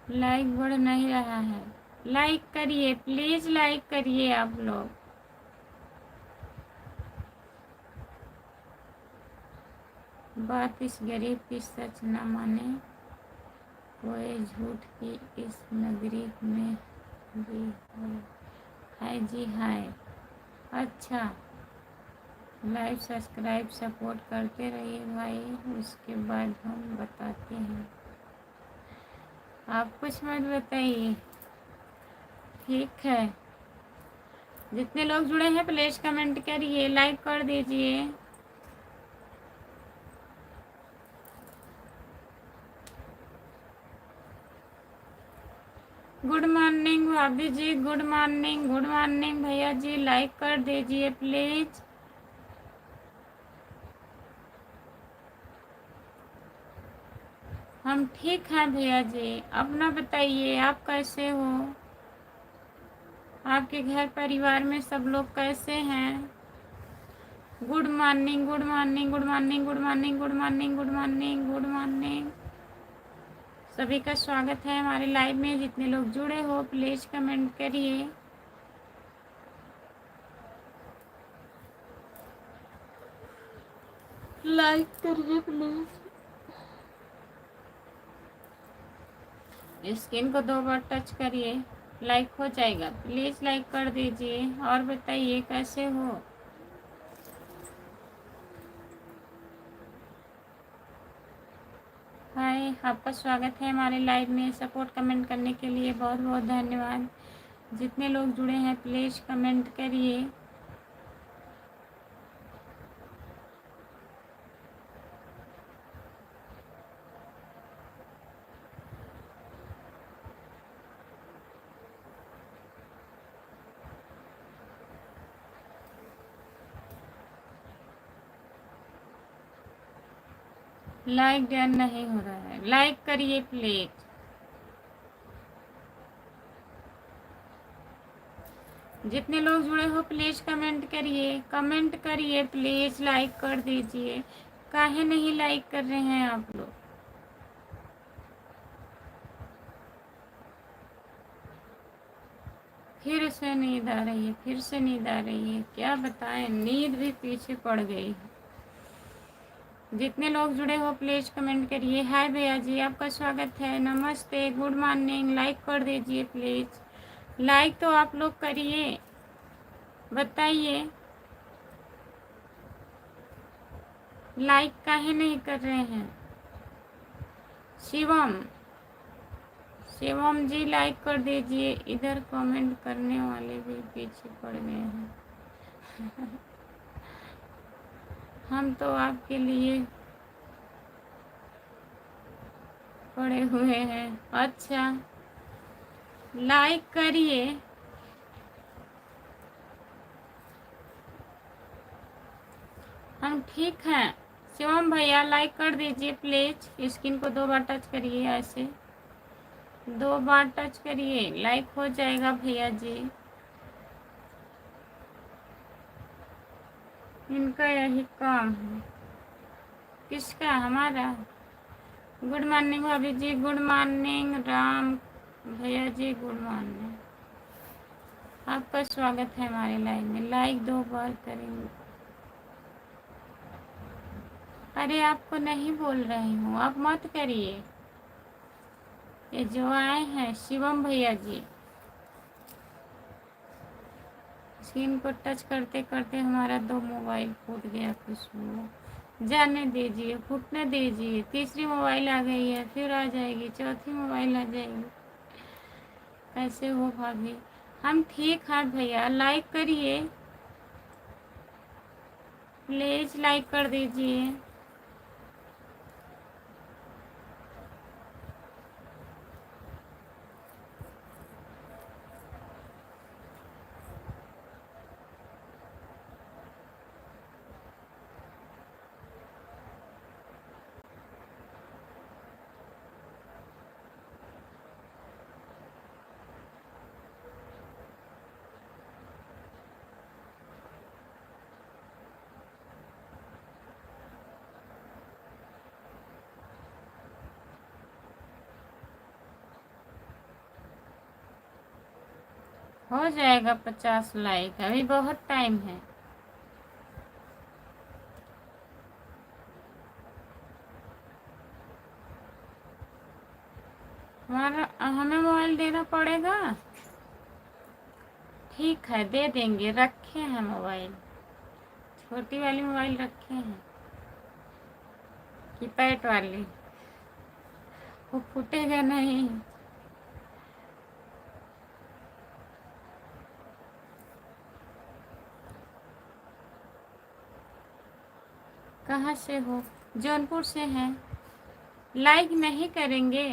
लाइक बढ़ नहीं रहा है, लाइक करिए प्लीज़, लाइक करिए आप लोग। बात इस गरीब की सच न माने कोई, झूठ की इस नगरी में भी है जी है। अच्छा, लाइक सब्सक्राइब सपोर्ट करते रहिए भाई, उसके बाद हम बताते हैं। आप कुछ मत बताइए, ठीक है। जितने लोग जुड़े हैं प्लीज कमेंट करिए, लाइक कर दीजिए। गुड मॉर्निंग भाभी जी, गुड मॉर्निंग भैया जी, लाइक कर दीजिए प्लीज। हम ठीक हैं भैया जी, अपना बताइए आप कैसे हो, आपके घर परिवार में सब लोग कैसे हैं। Good morning good morning good morning good morning good morning good morning good morning. सभी का स्वागत है हमारे लाइव में। जितने लोग जुड़े हो प्लीज कमेंट करिए। लाइक करिए प्लीज। स्क्रीन को 2 बार टच करिए, लाइक हो जाएगा। प्लीज लाइक कर दीजिए और बताइए कैसे हो। हाय, आपका स्वागत है हमारे लाइव में। सपोर्ट कमेंट करने के लिए बहुत बहुत धन्यवाद। जितने लोग जुड़े हैं प्लीज कमेंट करिए। लाइक डन नहीं हो रहा है, लाइक करिए प्लीज। जितने लोग जुड़े हो प्लीज कमेंट करिए प्लीज, लाइक कर दीजिए। काहे नहीं लाइक कर रहे हैं आप लोग। फिर से नींद आ रही है, फिर से नींद आ रही है, क्या बताएं, नींद भी पीछे पड़ गई। जितने लोग जुड़े हो प्लीज कमेंट करिए। हाय भैया जी, आपका स्वागत है, नमस्ते, गुड मॉर्निंग। लाइक कर दीजिए प्लीज, लाइक तो आप लोग करिए, बताइए लाइक काहे नहीं कर रहे हैं। शिवम शिवम जी लाइक कर दीजिए। इधर कमेंट करने वाले भी पीछे पड़ गए हैं। हम तो आपके लिए पड़े हुए हैं। अच्छा, लाइक करिए। हम ठीक हैं। शिवम भैया लाइक कर दीजिए प्लीज। स्क्रीन को 2 बार टच करिए, ऐसे 2 बार टच करिए, लाइक हो जाएगा भैया जी। इनका यही काम है। किसका? हमारा। गुड मॉर्निंग भाभी जी, गुड मॉर्निंग राम भैया जी, गुड मॉर्निंग। आपका स्वागत है हमारे लाइव में। लाइक 2 बार करेंगे। अरे आपको नहीं बोल रही हूँ, आप मत करिए। ये जो आए हैं शिवम भैया जी, स्क्रीन को टच करते करते हमारा 2 मोबाइल फूट गया। खुशबू जाने दीजिए, फूटने दीजिए। तीसरी मोबाइल आ गई है, फिर आ जाएगी, चौथी मोबाइल आ जाएगी। कैसे हो भाभी? हम ठीक हैं भैया, लाइक करिए प्लीज, लाइक कर दीजिए। हो जाएगा 50 लाइक, अभी बहुत टाइम है। हमें मोबाइल देना पड़ेगा। ठीक है, दे देंगे। रखे हैं मोबाइल, छोटी वाली मोबाइल रखे हैं, कीपैड वाली। वो फूटेगा नहीं। कहाँ से हो? जौनपुर से हैं। लाइक नहीं करेंगे?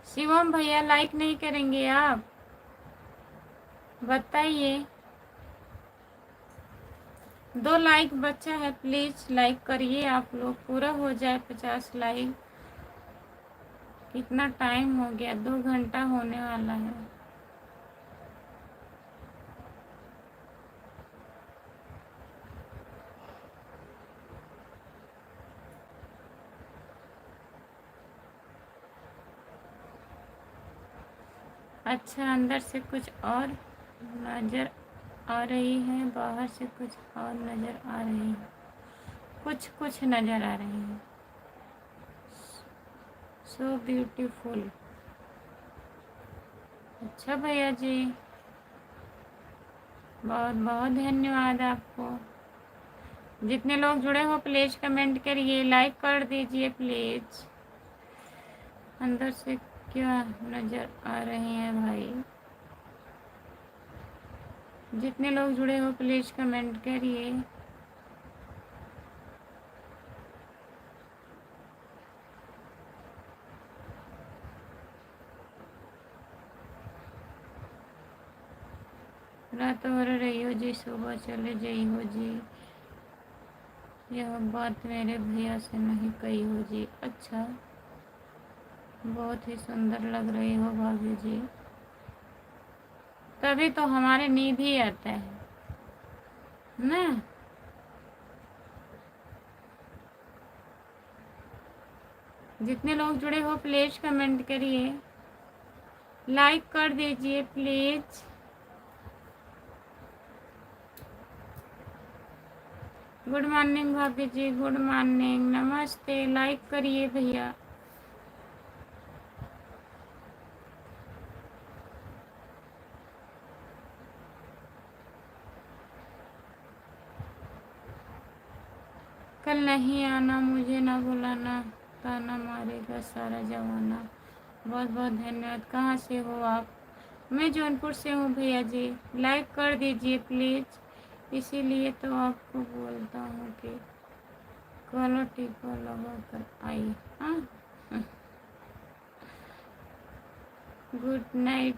शिवम भैया लाइक नहीं करेंगे आप? बताइए। 2 लाइक बचा है, प्लीज़ लाइक करिए आप लोग, पूरा हो जाए 50 लाइक। कितना टाइम हो गया? 2 घंटा होने वाला है। अच्छा, अंदर से कुछ और नज़र आ रही है, बाहर से कुछ और नज़र आ रही है। कुछ कुछ नज़र आ रही है। So beautiful. अच्छा भैया जी, बहुत बहुत धन्यवाद आपको। जितने लोग जुड़े हो प्लीज़ कमेंट करिए, लाइक कर दीजिए प्लीज़। अंदर से क्या नज़र आ रही हैं भाई? जितने लोग जुड़े हो प्लीज़ कमेंट करिए। रात हो रही हो जी, सुबह चले जाई हो जी। यह बात मेरे भैया से नहीं कही हो जी। अच्छा, बहुत ही सुंदर लग रही हो भाभी जी। तभी तो हमारे नींद ही आता है ना। जितने लोग जुड़े हो प्लीज़ कमेंट करिए, लाइक कर दीजिए प्लीज़। गुड मॉर्निंग भाभी जी, गुड मॉर्निंग, नमस्ते। लाइक करिए भैया। कल नहीं आना, मुझे ना बुलाना, ताना मारेगा सारा जमाना। बहुत बहुत धन्यवाद। कहाँ से हो आप? मैं जौनपुर से हूँ भैया जी। लाइक कर दीजिए प्लीज़, इसीलिए तो आपको बोलता हूँ कि कॉलर टिको लगा कर आई। हाँ, गुड नाइट।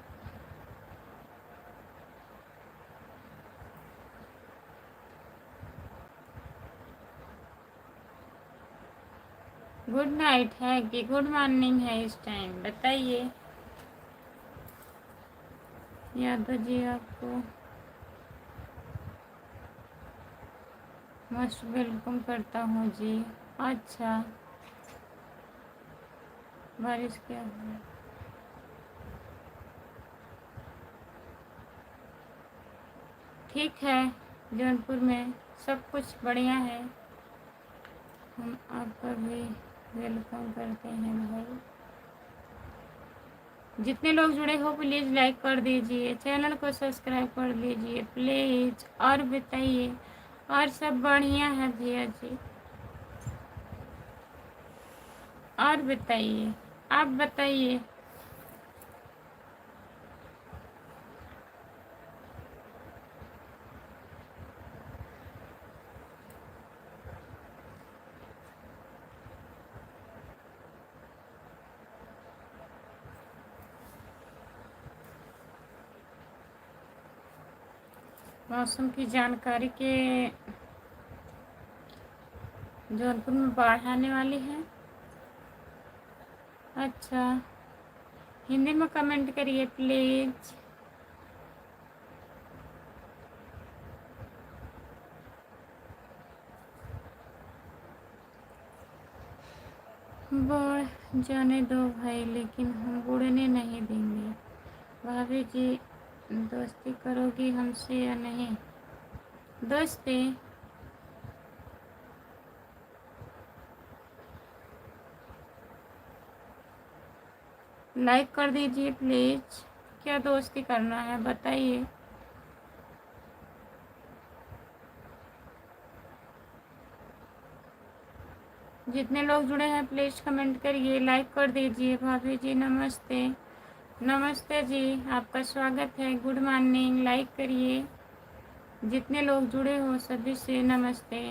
गुड नाइट है कि गुड मॉर्निंग है इस टाइम, बताइए। यादव जी आपको मोस्ट वेलकम करता हूँ जी। अच्छा, बारिश क्या है? ठीक है, जौनपुर में सब कुछ बढ़िया है। हम आपका भी वेलकम करते हैं भाई। जितने लोग जुड़े हो प्लीज़ लाइक कर दीजिए, चैनल को सब्सक्राइब कर लीजिए प्लीज़। और बताइए, और सब बढ़िया है भैया जी? और बताइए, आप बताइए। मौसम की जानकारी के जौनपुर में बाढ़ आने वाली है। अच्छा, हिंदी में कमेंट करिए प्लीज़। बाढ़ जाने दो भाई, लेकिन हम बुड़ने नहीं देंगे। भाभी जी, दोस्ती करोगी हमसे या नहीं? दोस्ती? लाइक कर दीजिए प्लीज़। क्या दोस्ती करना है बताइए। जितने लोग जुड़े हैं प्लीज़ कमेंट करिए, लाइक कर दीजिए। भाभी जी नमस्ते। नमस्ते जी, आपका स्वागत है। गुड मॉर्निंग, लाइक करिए। जितने लोग जुड़े हो सभी से नमस्ते।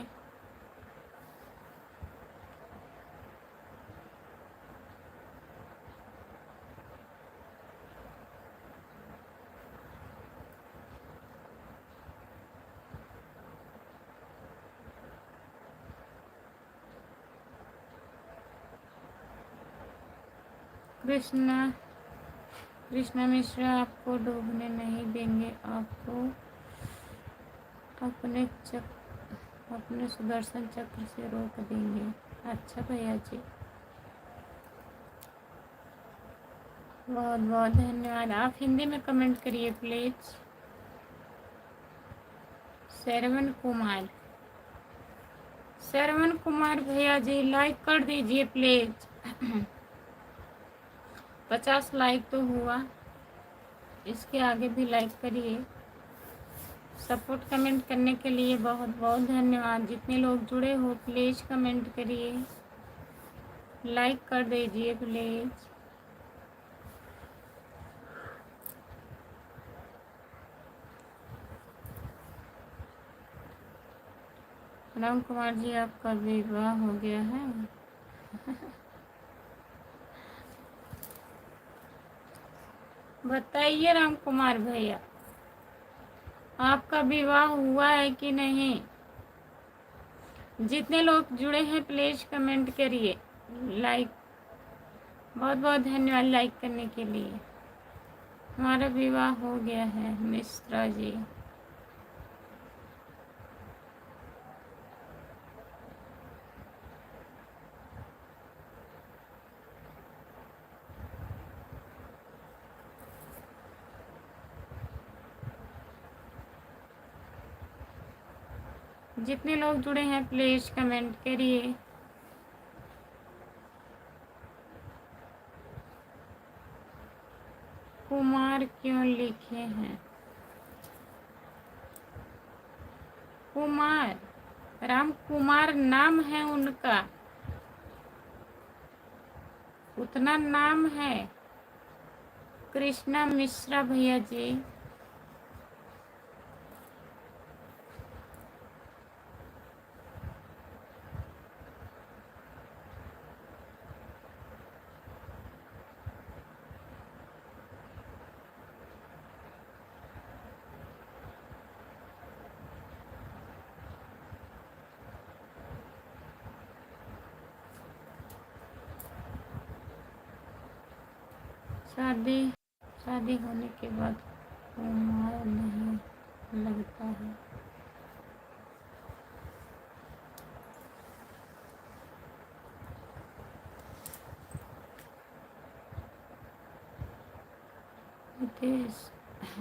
कृष्णा कृष्णा मिश्रा आपको डूबने नहीं देंगे, आपको अपने सुदर्शन चक्र से रोक देंगे। अच्छा भैया जी, बहुत बहुत धन्यवाद। आप हिंदी में कमेंट करिए प्लीज। श्रवण कुमार भैया जी लाइक कर दीजिए प्लीज। 50 लाइक तो हुआ, इसके आगे भी लाइक करिए। सपोर्ट कमेंट करने के लिए बहुत बहुत धन्यवाद। जितने लोग जुड़े हो प्लीज कमेंट करिए, लाइक कर दीजिए प्लीज। राम कुमार जी आपका विवाह हो गया है? बताइए राम कुमार भैया, आपका विवाह हुआ है कि नहीं? जितने लोग जुड़े हैं प्लीज कमेंट करिए, लाइक। बहुत बहुत धन्यवाद लाइक करने के लिए। हमारा विवाह हो गया है मिश्रा जी। जितने लोग जुड़े हैं प्लीज कमेंट करिए। कुमार क्यों लिखे हैं? कुमार, राम कुमार नाम है उनका, उतना नाम है। कृष्णा मिश्रा भैया जी, शादी होने के बाद कुमार नहीं लगता है।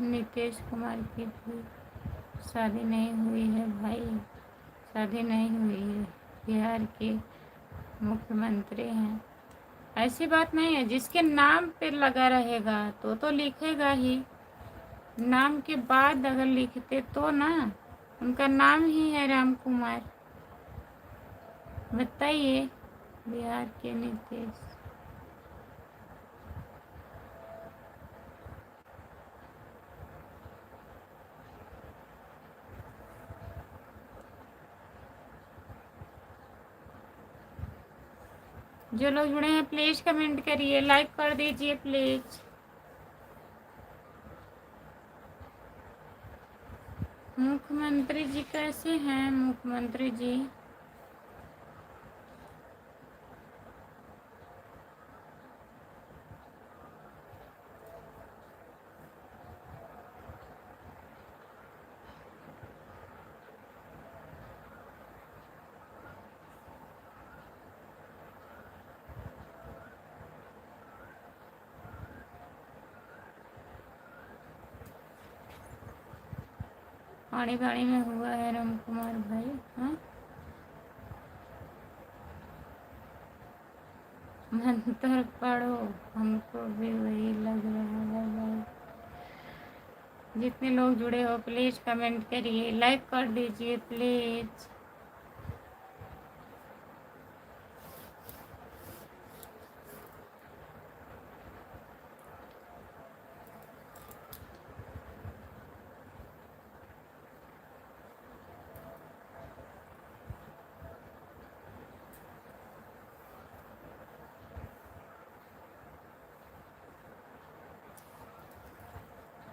नीतीश कुमार की भी शादी नहीं हुई है भाई, शादी नहीं हुई है। बिहार के मुख्यमंत्री हैं। ऐसी बात नहीं है, जिसके नाम पे लगा रहेगा तो लिखेगा ही। नाम के बाद अगर लिखते तो ना, उनका नाम ही है राम कुमार। बताइए, बिहार के नीतीश। जो लोग जुड़े हैं प्लीज कमेंट करिए, लाइक कर दीजिए प्लीज। मुख्यमंत्री जी कैसे हैं मुख्यमंत्री जी? आड़ी बाड़ी में हुआ है राम कुमार भाई। हाँ, मंत्र पढ़ो, हमको भी वही लग रहा है भाई। जितने लोग जुड़े हो प्लीज कमेंट करिए, लाइक कर दीजिए प्लीज।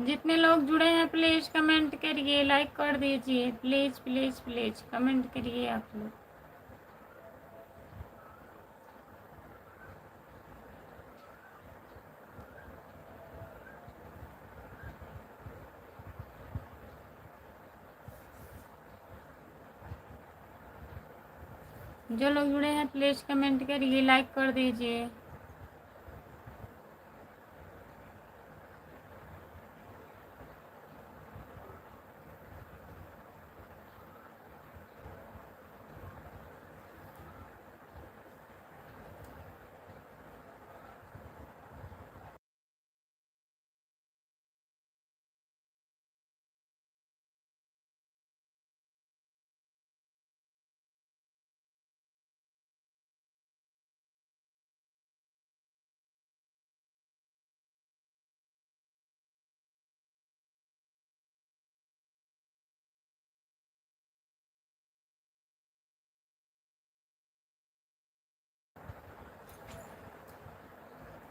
जितने लोग जुड़े हैं प्लीज कमेंट करिए, लाइक कर दीजिए प्लीज प्लीज प्लीज कमेंट करिए आप लोग। जो लोग जुड़े हैं प्लीज़ कमेंट करिए, लाइक कर दीजिए।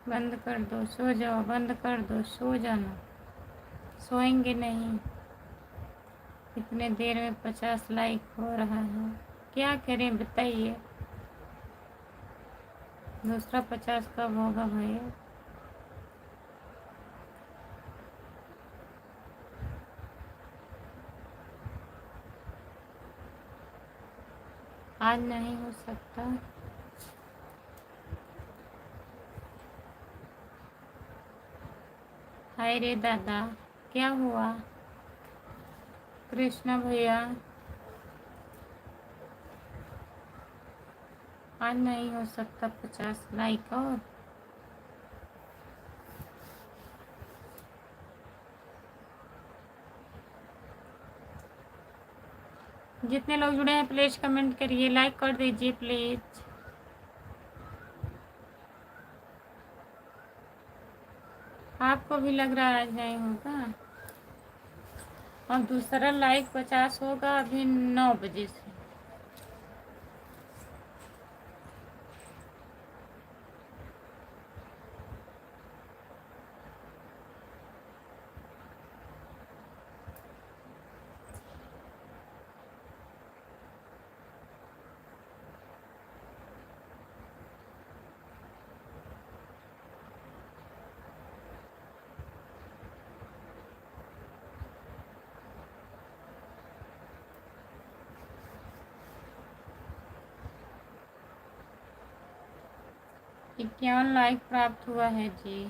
बंद कर दो, सो जाओ, बंद कर दो, सो जाना। सोएंगे नहीं। इतने देर में 50 लाइक हो रहा है, क्या करें बताइए। दूसरा 50 कब होगा भैया? आज नहीं हो सकता। हाय रे दादा, क्या हुआ? कृष्णा भैया, आज नहीं हो सकता 50 लाइक और। जितने लोग जुड़े हैं प्लीज़ कमेंट करिए, लाइक कर दीजिए प्लीज़। आपको भी लग रहा है आज नहीं होगा? और दूसरा लाइक 50 होगा अभी 9 बजे से। क्या लाइक प्राप्त हुआ है जी?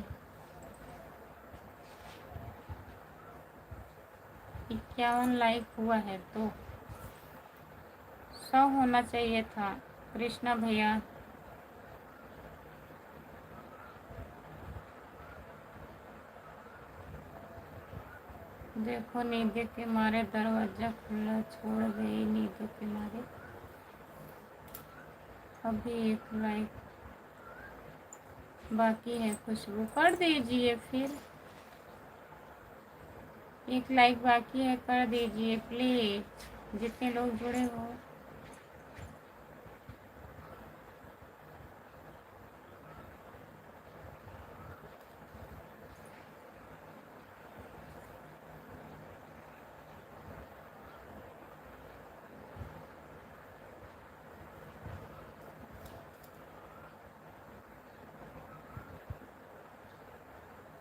51 लाइक हुआ है तो 100 होना चाहिए था कृष्णा भैया। देखो नींद के मारे दरवाज़ा खुला छोड़ गई, नींद के मारे। अभी एक लाइक बाकी है, खुशबू कर दीजिए फिर। एक लाइक बाकी है, कर दीजिए प्लीज़, जितने लोग जुड़े हो।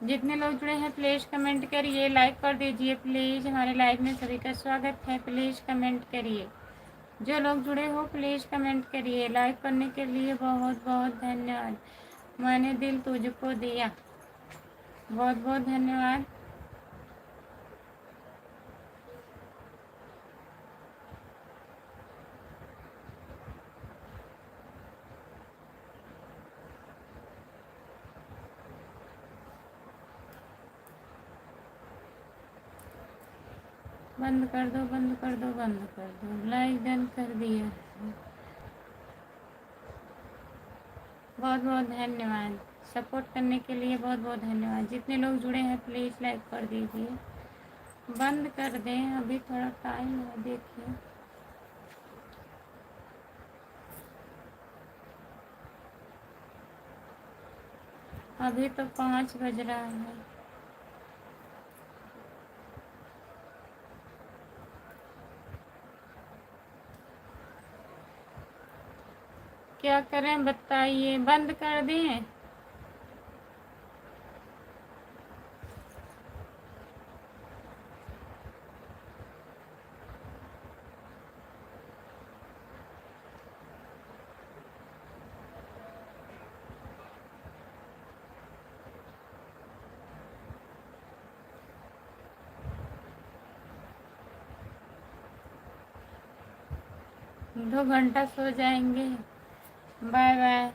जितने लोग जुड़े हैं प्लीज़ कमेंट करिए, लाइक कर दीजिए प्लीज़। हमारे लाइव में सभी का स्वागत है, प्लीज़ कमेंट करिए। जो लोग जुड़े हो प्लीज़ कमेंट करिए। लाइक करने के लिए बहुत बहुत धन्यवाद। मैंने दिल तुझको दिया, बहुत बहुत धन्यवाद। बंद कर दो, बंद कर दो, बंद कर दो। लाइक डन कर दिया। बहुत बहुत धन्यवाद। सपोर्ट करने के लिए बहुत बहुत धन्यवाद। जितने लोग जुड़े हैं प्लीज़ लाइक कर दीजिए। बंद कर दें, अभी थोड़ा टाइम है, देखिए। अभी तो 5 बज रहा है। क्या करें बताइए, बंद कर दें? 2 घंटा सो जाएंगे। Bye bye.